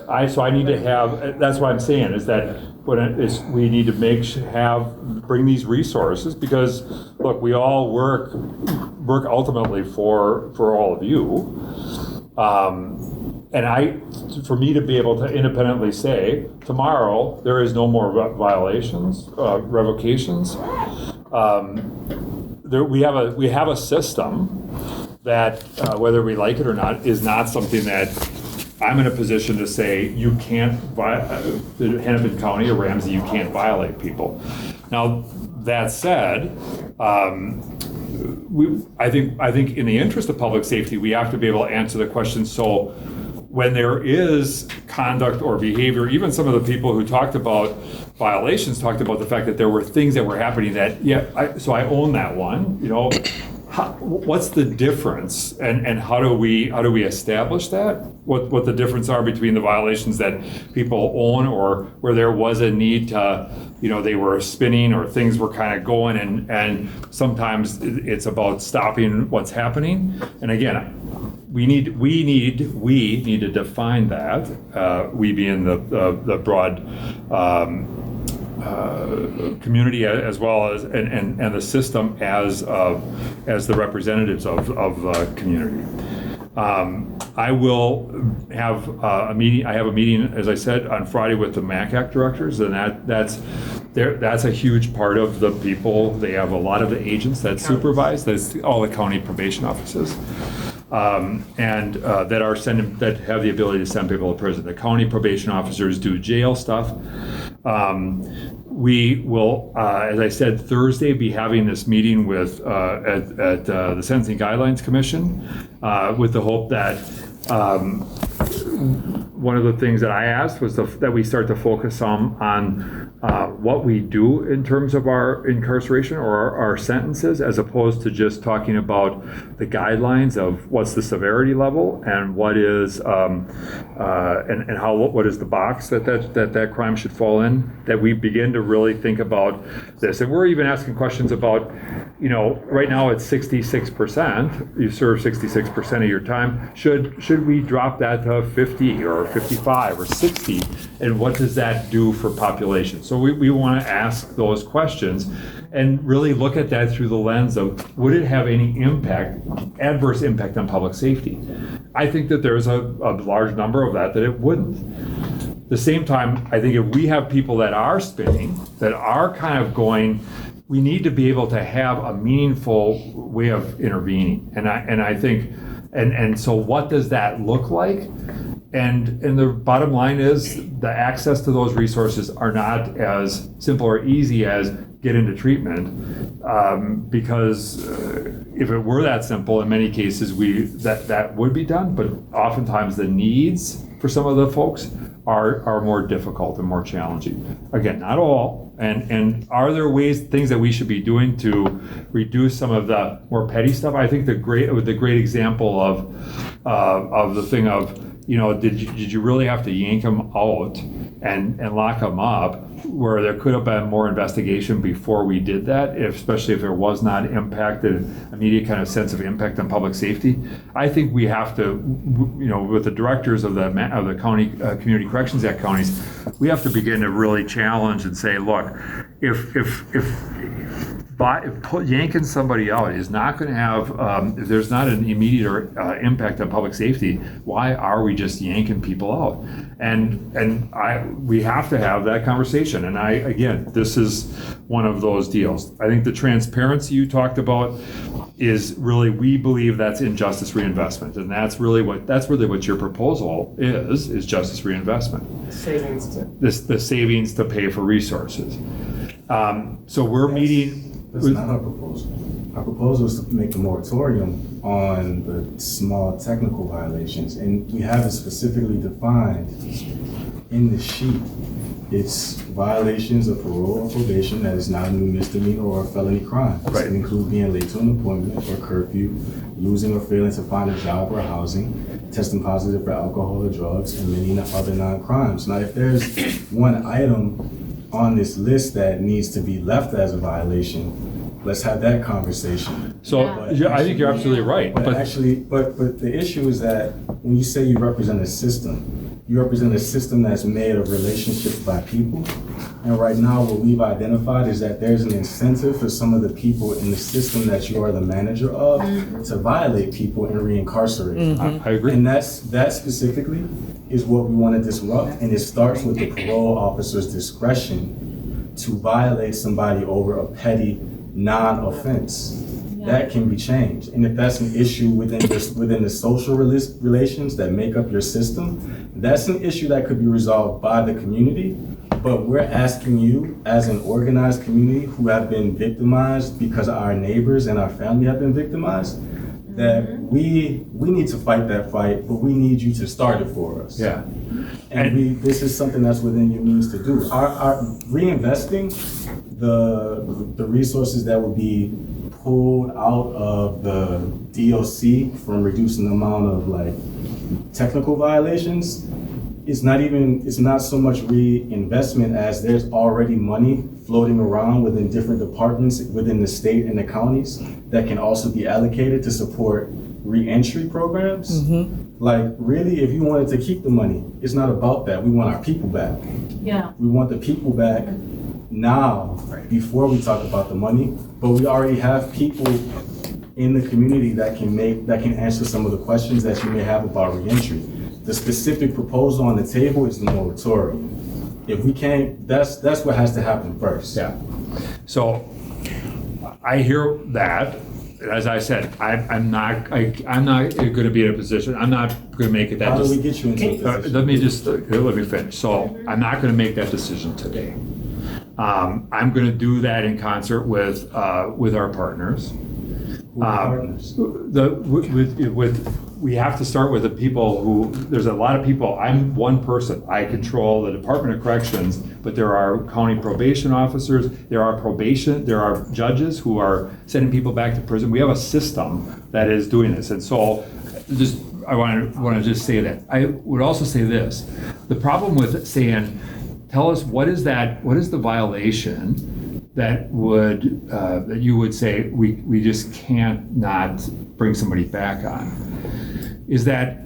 I need to have. That's what I'm saying is that we need to bring these resources, because look, we all work ultimately for all of you. And for me to be able to independently say, tomorrow, there is no more violations, revocations. We have a system that, whether we like it or not, is not something that I'm in a position to say, you can't, Hennepin County or Ramsey, you can't violate people. Now, that said, I think in the interest of public safety, we have to be able to answer the question. So when there is conduct or behavior, even some of the people who talked about violations talked about the fact that there were things that were happening that, so I own that one, what's the difference, and how do we establish that? What the difference are between the violations that people own, or where there was a need to, they were spinning or things were kind of going, and sometimes it's about stopping what's happening. And again, we need to define that. We being the broad community, as well as and the system as the representatives of the community. I will have a meeting. I have a meeting, as I said, on Friday with the MACAC directors, and that's a huge part of the people. They have a lot of the agents that supervise. That's all the county probation offices. And that have the ability to send people to prison. The county probation officers do jail stuff. We will, as I said, Thursday be having this meeting with at the Sentencing Guidelines Commission with the hope that one of the things that I asked was that we start to focus on what we do in terms of our incarceration or our sentences, as opposed to just talking about the guidelines of what's the severity level and what is what is the box that crime should fall in. That we begin to really think about this, and we're even asking questions about, right now it's 66%. You serve 66% of your time. Should we drop that to 50 or 55 or 60? And what does that do for population? So we want to ask those questions and really look at that through the lens of, would it have any adverse impact on public safety? I think that there's a large number of that it wouldn't. At the same time, I think if we have people that are spinning, that are kind of going, we need to be able to have a meaningful way of intervening. And I think, and so what does that look like? And the bottom line is the access to those resources are not as simple or easy as get into treatment, because if it were that simple, in many cases, that would be done, but oftentimes the needs for some of the folks are more difficult and more challenging. Again, not all, and are there things that we should be doing to reduce some of the more petty stuff? I think the great example of the thing of, did you really have to yank them out and lock them up, where there could have been more investigation before we did that, especially if there was not immediate kind of sense of impact on public safety. I think we have to, with the directors of the county Community Corrections Act counties, we have to begin to really challenge and say, look, if yanking somebody out is not going to have, if there's not an immediate impact on public safety, why are we just yanking people out? And we have to have that conversation. And again, this is one of those deals. I think the transparency you talked about is really, we believe that's injustice reinvestment, and that's really what your proposal is justice reinvestment. Savings to. The savings to pay for resources. So we're meeting. That's not our proposal. Our proposal is to make a moratorium on the small technical violations, and we have it specifically defined in the sheet. It's violations of parole or probation that is not a new misdemeanor or a felony crime. Right. It includes being late to an appointment or curfew, losing or failing to find a job or housing, testing positive for alcohol or drugs, and many other non-crimes. Now, if there's one item on this list that needs to be left as a violation, let's have that conversation. So I think you're absolutely right. But the issue is that when you say you represent a system, you represent a system that's made of relationships by people. And right now what we've identified is that there's an incentive for some of the people in the system that you are the manager of to violate people and reincarcerate. I agree. And that specifically is what we want to disrupt, and it starts with the parole officer's discretion to violate somebody over a petty non-offense. That can be changed. And if that's an issue within the social relations that make up your system, that's an issue that could be resolved by the community. But we're asking you, as an organized community who have been victimized because our neighbors and our family have been victimized, that we need to fight that fight, but we need you to start it for us. Yeah. And this is something that's within your means to do. Our reinvesting the resources that would be pulled out of the DOC from reducing the amount of technical violations, it's not so much reinvestment as there's already money floating around within different departments within the state and the counties that can also be allocated to support re-entry programs. Really, if you wanted to keep the money, it's not about that. We want our people back. Yeah. We want the people back now, before we talk about the money, but we already have people in the community that can answer some of the questions that you may have about re-entry. The specific proposal on the table is the moratorium. If we can't, that's what has to happen first. Yeah. So I hear that. As I said, I'm not going to be in a position. I'm not going to make it that. How do we get you into a position? Let me finish. So I'm not going to make that decision today. I'm going to do that in concert with our partners. Who are partners? We have to start with the people who, there's a lot of people. I'm one person. I control the Department of Corrections, but there are county probation officers, there are judges who are sending people back to prison. We have a system that is doing this. And so I want to just say that. I would also say this. The problem with saying, tell us what is the violation that you would say we just can't not bring somebody back on, is that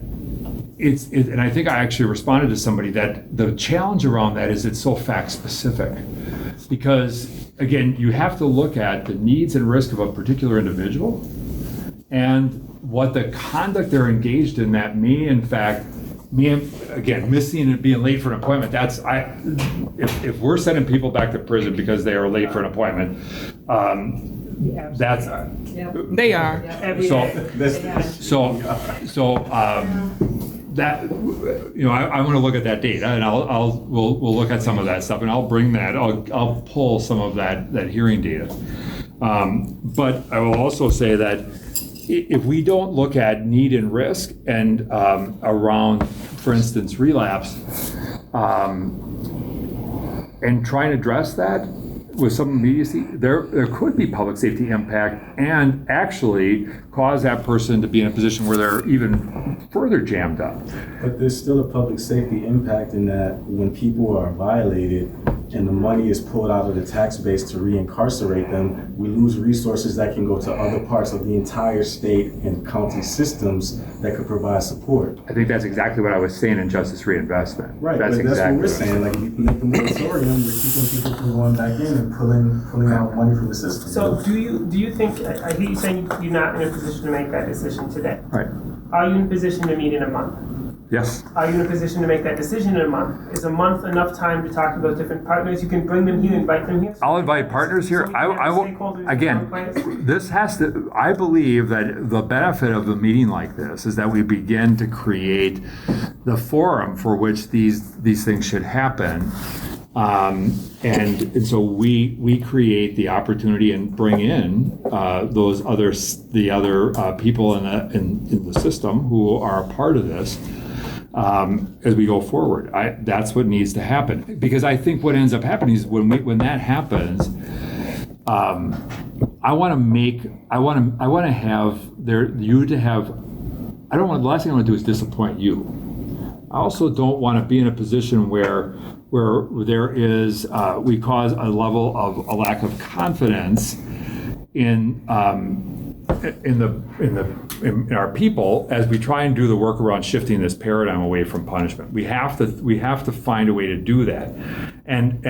and I think I actually responded to somebody that the challenge around that is it's so fact specific, because again, you have to look at the needs and risk of a particular individual and what the conduct they're engaged in that may in fact missing and being late for an appointment. If we're sending people back to prison because they are late for an appointment, that's They are. That I want to look at that data, and we'll look at some of that stuff, and I'll bring that. I'll pull some of that hearing data. But I will also say that if we don't look at need and risk and around, for instance, relapse, and try and address that with some immediacy, there could be public safety impact and actually cause that person to be in a position where they're even further jammed up. But there's still a public safety impact in that when people are violated and the money is pulled out of the tax base to reincarcerate them, we lose resources that can go to other parts of the entire state and county systems that could provide support. I think that's exactly what I was saying in justice reinvestment. Right, That's but that's exactly what we're saying. Like, if you make the moratorium, you're keeping people from going back in and pulling out money from the system. So do you think, I hear you saying you're not in a position to make that decision today. Right. Are you in a position to meet in a month? Yes. Are you in a position to make that decision in a month? Is a month enough time to talk to those different partners? You can bring them here, invite them here. I'll invite partners here. I will, again, this has to, I believe that the benefit of a meeting like this is that we begin to create the forum for which these things should happen. And so we create the opportunity and bring in the other people in the system who are a part of this. As we go forward, that's what needs to happen, because I think what ends up happening is when that happens, I want to have you to have. I don't want the last thing I want to do is disappoint you. I also don't want to be in a position where there is we cause a level of a lack of confidence in our people as we try and do the work around shifting this paradigm away from punishment. We have to find a way to do that, and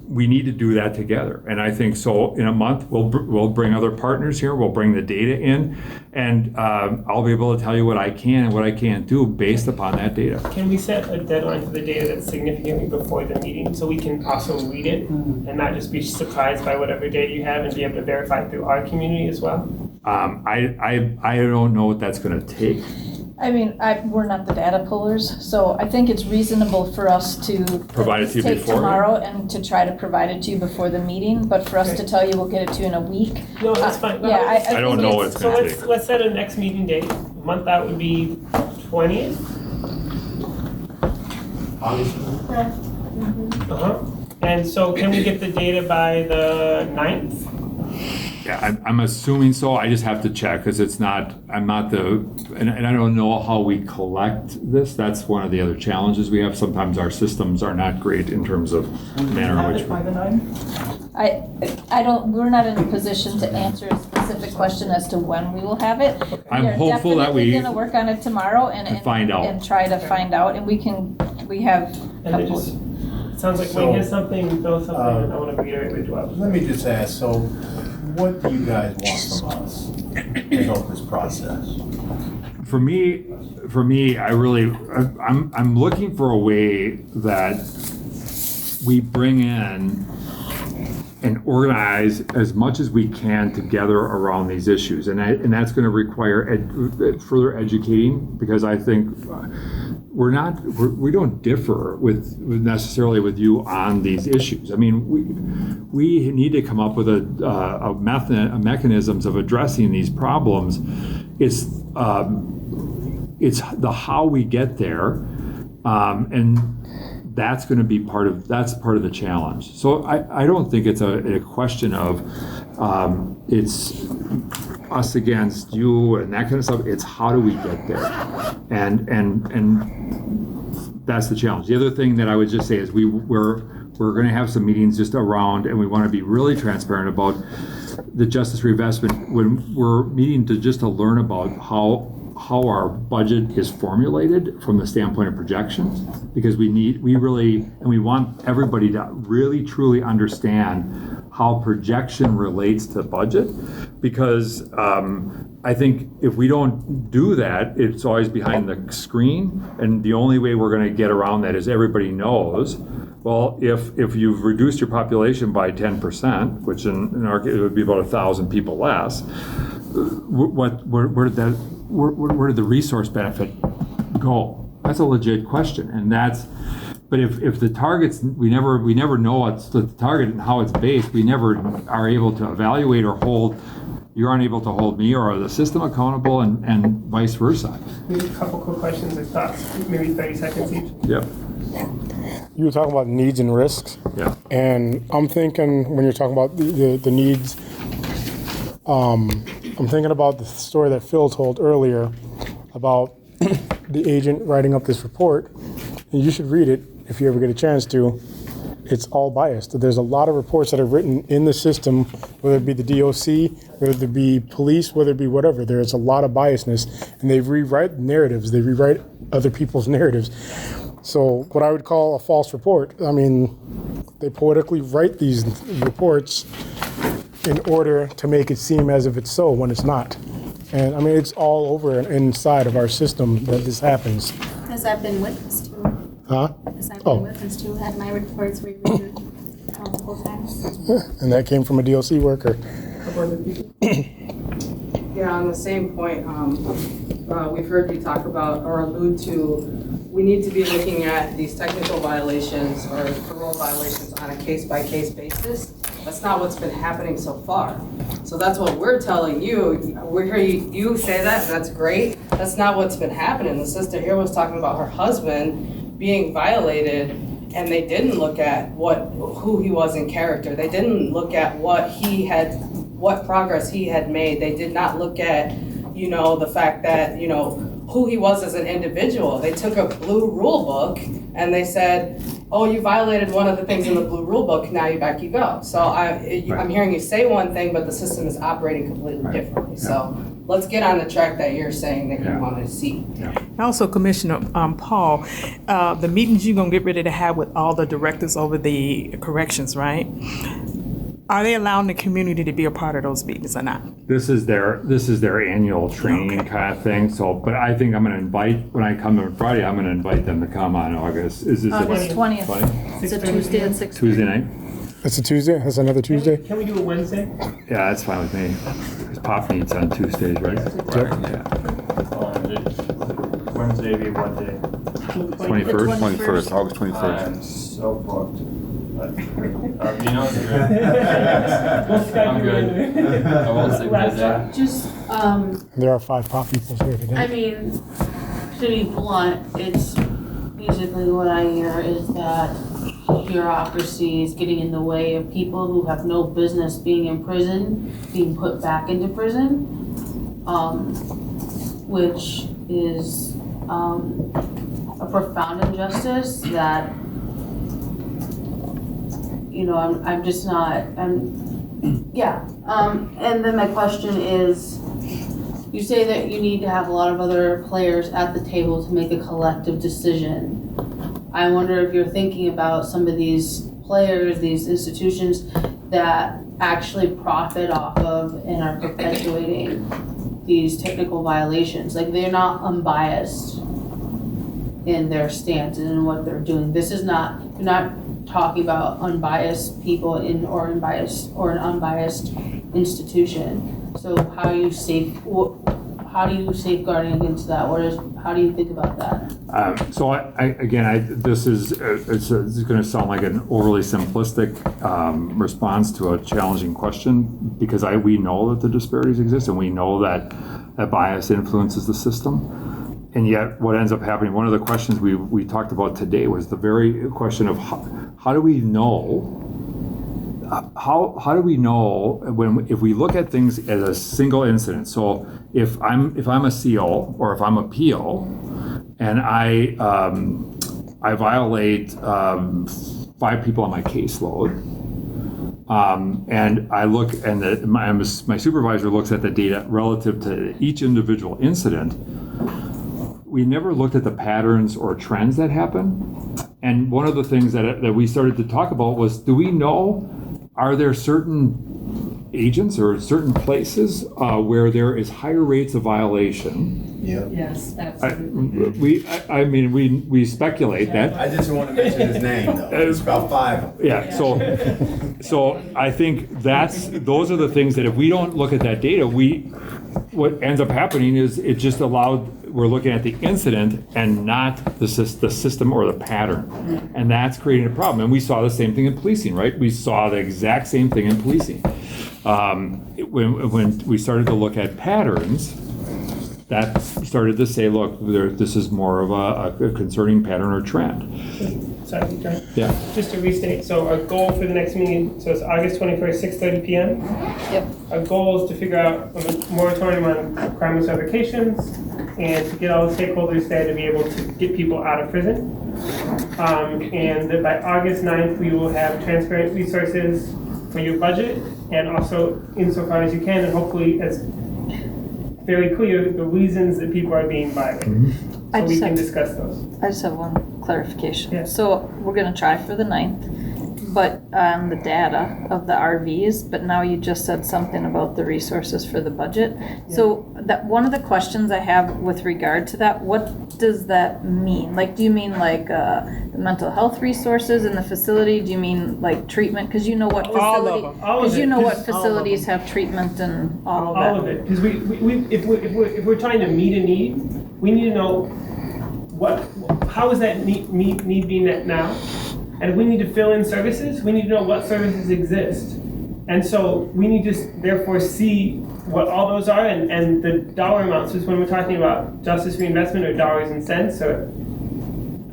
we need to do that together. And I think so. In a month, we'll bring other partners here. We'll bring the data in, and I'll be able to tell you what I can and what I can't do based upon that data. Can we set a deadline for the data that's significantly before the meeting so we can also read it and not just be surprised by whatever data you have and be able to verify it through our community as well? I don't know what that's going to take. I mean, we're not the data pullers, so I think it's reasonable for us to provide it to you take before tomorrow and to try to provide it to you before the meeting. But for us to tell you we'll get it to you in a week, no, that's fine. Yeah, I don't know what it's going to take. So let's set a next meeting date. A month out would be 20th. And so can we get the data by the 9th? Yeah, I'm assuming so. I just have to check because I'm not and I don't know how we collect this. That's one of the other challenges we have. Sometimes our systems are not great in terms of manner in which. by the 9th? We're not in a position to answer a specific question as to when we will have it. I'm hopeful that We're going to work on it tomorrow and find out. And try to find out. And we have a couple. Sounds like Wayne has something, Bill something, and I want to reiterate with Joel. Let me just ask, so what do you guys want from us to help this process? For me, I'm looking for a way that we bring in and organize as much as we can together around these issues, and that's going to require further educating, because I think we don't differ necessarily with you on these issues. I mean, we need to come up with a mechanisms of addressing these problems. It's the how we get there, and that's going to be part of the challenge. So I don't think it's a question of it's us against you and that kind of stuff. It's how do we get there, and that's the challenge. The other thing that I would just say is we're going to have some meetings just around, and we want to be really transparent about the justice reinvestment when we're meeting to learn about how our budget is formulated from the standpoint of projections, because we want everybody to really truly understand how projection relates to budget, because I think if we don't do that, it's always behind the screen, and the only way we're going to get around that is everybody knows, well, if you've reduced your population by 10%, which in our case it would be about 1,000 people less, where did the resource benefit go? That's a legit question, and but if the targets, we never know what's the target and how it's based, we never are able to evaluate or hold, you're unable to hold me or the system accountable and vice versa. Maybe a couple quick questions or thoughts, maybe 30 seconds each. Yep. You were talking about needs and risks. Yeah. And I'm thinking when you're talking about the needs, I'm thinking about the story that Phil told earlier about the agent writing up this report. And you should read it if you ever get a chance to. It's all biased. There's a lot of reports that are written in the system, whether it be the DOC, whether it be police, whether it be whatever. There's a lot of biasness, and they rewrite narratives. They rewrite other people's narratives. So what I would call a false report, I mean, they poetically write these reports in order to make it seem as if it's so when it's not. And I mean, it's all over inside of our system that this happens. As I've been witness to. Huh? As I've been witness to, had my reports reviewed multiple times. And that came from a DLC worker. Yeah, on the same point, we've heard you talk about or allude to, we need to be looking at these technical violations or parole violations on a case-by-case basis. That's not what's been happening so far. So that's what we're telling you. We hear you say that, and that's great. That's not what's been happening. The sister here was talking about her husband being violated, and they didn't look at who he was in character. They didn't look at what progress he had made. They did not look at, the fact that, who he was as an individual. They took a blue rule book and they said, oh, you violated one of the things in the blue rule book, now back you go. So I'm hearing you say one thing, but the system is operating completely differently. So let's get on the track that you're saying that you want to see. Also, Commissioner Paul, the meetings you're gonna get ready to have with all the directors over the corrections, right? Are they allowing the community to be a part of those meetings or not? This is their annual training kind of thing. So, but I think I'm going to invite, when I come on Friday, I'm going to invite them to come on August. Is this August 20th. It's a Tuesday at 6:30. Tuesday night? It's a Tuesday? That's another Tuesday? Can we do it Wednesday? Yeah, that's fine with me. Because Pop meets on Tuesdays, right? Yeah. Wednesday be what day? 21st? 21st, August 21st. I'm so booked. But, I'm good. I won't say Wednesday. Just, There are 5 Pop people here today. I mean, to be blunt, it's basically what I hear is that bureaucracy is getting in the way of people who have no business being in prison, being put back into prison, which is a profound injustice that, I'm just not, and then my question is, you say that you need to have a lot of other players at the table to make a collective decision. I wonder if you're thinking about some of these players, these institutions that actually profit off of and are perpetuating these technical violations. Like, they're not unbiased in their stance and in what they're doing. You're not talking about unbiased people in or an unbiased institution. So how do you safeguarding against that? How do you think about that? So this is going to sound like an overly simplistic response to a challenging question, because we know that the disparities exist, and we know that bias influences the system. And yet what ends up happening, one of the questions we talked about today was the very question of how do we know, how do we know if we look at things as a single incident? So if I'm a CO or if I'm a PO and I violate 5 people on my caseload, and I look and my supervisor looks at the data relative to each individual incident, we never looked at the patterns or trends that happen. And one of the things that we started to talk about was, do we know, are there certain agents or certain places where there is higher rates of violation? Yeah. Yes, absolutely. We speculate that. I just want to mention his name, though. It's about 5 of them. Yeah, so I think those are the things that if we don't look at that data, what ends up happening is it just allowed we're looking at the incident and not the system or the pattern. And that's creating a problem. And we saw the same thing in policing, right? We saw the exact same thing in policing. When we started to look at patterns, that started to say, look, this is more of a concerning pattern or trend. Sorry, John. Yeah. Just to restate, so our goal for the next meeting, so it's August 21st, 6:30 p.m. Yep. Our goal is to figure out a moratorium on crime and revocations and to get all the stakeholders there to be able to get people out of prison. And that by August 9th, we will have transparent resources for your budget and also insofar as you can, and hopefully as very clear the reasons that people are being violated. So we can discuss those. I just have one clarification. Yeah. So we're gonna try for the 9th, but on the data of the RVs, but now you just said something about the resources for the budget. Yeah. So that one of the questions I have with regard to that, what does that mean? Like, do you mean like the mental health resources in the facility? Do you mean like treatment? Because you know what facility, because you know what facilities have treatment and all of that. All of it, because if we're trying to meet a need, we need to know how is that need being met now? And if we need to fill in services, we need to know what services exist. And so we need to therefore see what all those are and the dollar amounts is when we're talking about justice reinvestment or dollars and cents or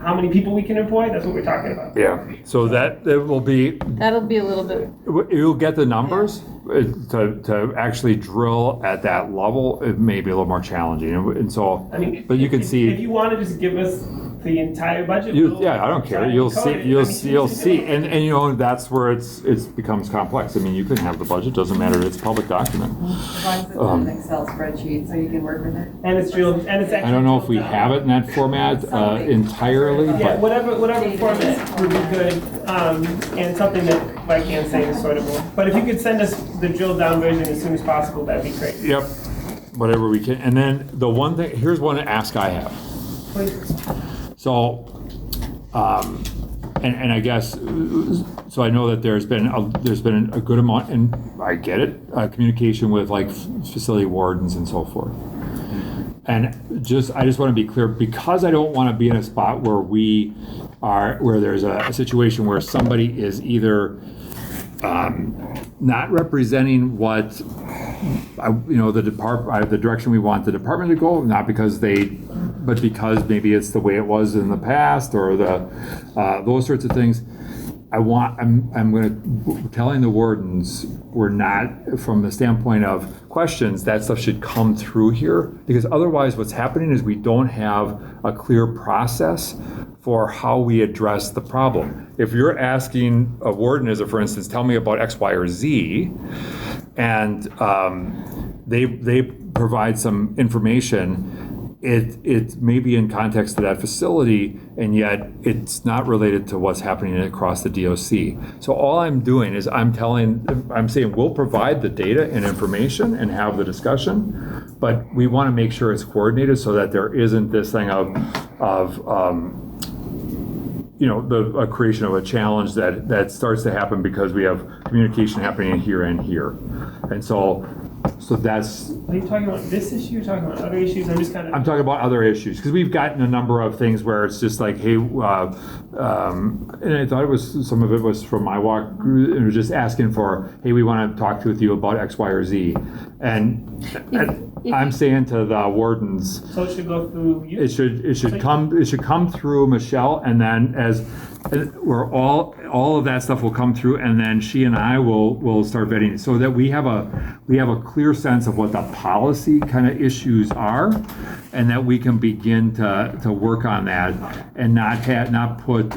how many people we can employ, that's what we're talking about. Yeah, so that it will be. That'll be a little bit. You'll get the numbers. To actually drill at that level, it may be a little more challenging, and so. I mean, but you can see. If you want to just give us the entire budget. Yeah, I don't care. You'll see, and you know that's where it becomes complex. I mean, you can have the budget. Doesn't matter. It's a public document. As long as it's in an Excel spreadsheet, so you can work with it. And it's drilled, and it's actually. I don't know if we have it in that format entirely, Yeah, but whatever format would be good, and something that I can't say is sortable. But if you could send us the drilled down version as soon as possible, that'd be great. Yep, whatever we can. And then the one thing, here's one ask I have. Please. So, and I guess, so I know that there's been a good amount, and I get it, communication with like facility wardens and so forth. And I just want to be clear, because I don't want to be in a spot where where there's a situation where somebody is either not representing what the direction we want the department to go, not because but because maybe it's the way it was in the past or those sorts of things. I'm telling the wardens we're not, from the standpoint of questions, that stuff should come through here, because otherwise what's happening is we don't have a clear process for how we address the problem. If you're asking a warden, for instance, tell me about X, Y, or Z, and they provide some information, it may be in context to that facility, and yet it's not related to what's happening across the DOC. So all I'm doing is I'm saying we'll provide the data and information and have the discussion, but we want to make sure it's coordinated so that there isn't this thing of a creation of a challenge that starts to happen because we have communication happening here and here. And so that's. Are you talking about this issue? Or talking about other issues? I'm talking about other issues, because we've gotten a number of things where it's just like, hey, and I thought some of it was from my walk, it was just asking for, hey, we want to talk with you about X, Y, or Z. And I'm saying to the wardens, so it should go through you? It should come through Michelle, and then where all of that stuff will come through, and then she and I will start vetting it, so that we have a clear sense of what the policy kind of issues are, and that we can begin to work on that, and not put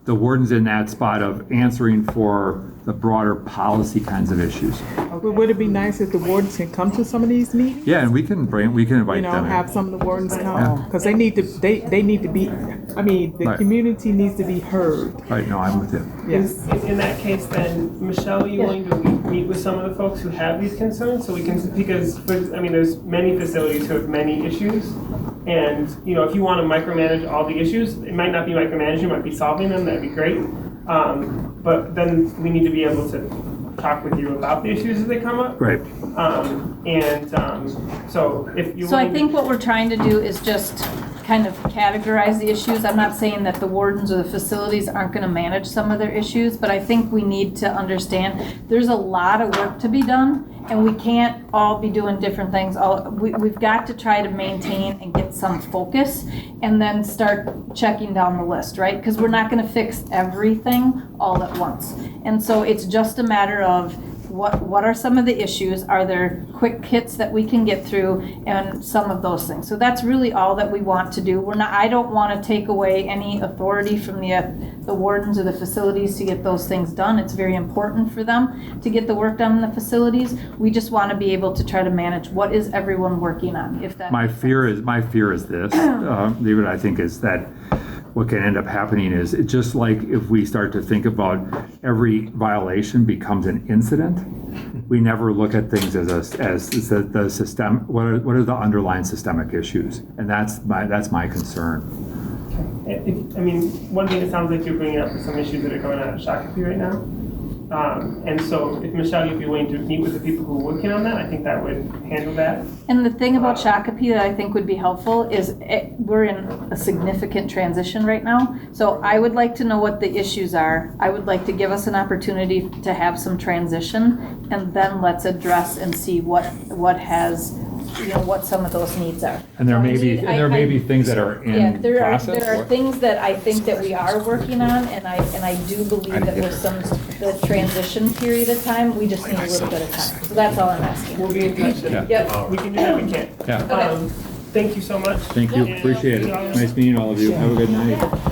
the wardens in that spot of answering for the broader policy kinds of issues. But would it be nice if the wardens can come to some of these meetings? Yeah, and we can invite them. Have some of the wardens come, because they need to be. I mean, the community needs to be heard. Right. No, I'm with you. Yes. In that case, then, Michelle, are you willing to meet with some of the folks who have these concerns, so we can, because there's many facilities who have many issues, and if you want to micromanage all the issues, it might not be micromanaging, it might be solving them. That'd be great. But then we need to be able to talk with you about the issues as they come up. Right. So if you. So I think what we're trying to do is just kind of categorize the issues. I'm not saying that the wardens or the facilities aren't gonna manage some of their issues, but I think we need to understand there's a lot of work to be done, and we can't all be doing different things. We've got to try to maintain and get some focus, and then start checking down the list, right? Because we're not gonna fix everything all at once. And so it's just a matter of what are some of the issues? Are there quick hits that we can get through, and some of those things? So that's really all that we want to do. I don't want to take away any authority from the wardens or the facilities to get those things done. It's very important for them to get the work done in the facilities. We just want to be able to try to manage what is everyone working on, if that. My fear is this, David, I think, is that what can end up happening is, it's just like if we start to think about every violation becomes an incident, we never look at things as the system, what are the underlying systemic issues? And that's my concern. One thing it sounds like you're bringing up is some issues that are going on at Shakopee right now. And so if Michelle, you'd be willing to meet with the people who are working on that, I think that would handle that. And the thing about Shakopee that I think would be helpful is we're in a significant transition right now. So I would like to know what the issues are. I would like to give us an opportunity to have some transition, and then let's address and see what has, what some of those needs are. And there may be things that are in process. There are things that I think that we are working on, and I do believe that with the transition period of time, we just need a little bit of time. So that's all I'm asking. We'll be in touch. Yep. We can do what we can. Yeah. Thank you so much. Thank you, appreciate it. Nice meeting all of you. Have a good night.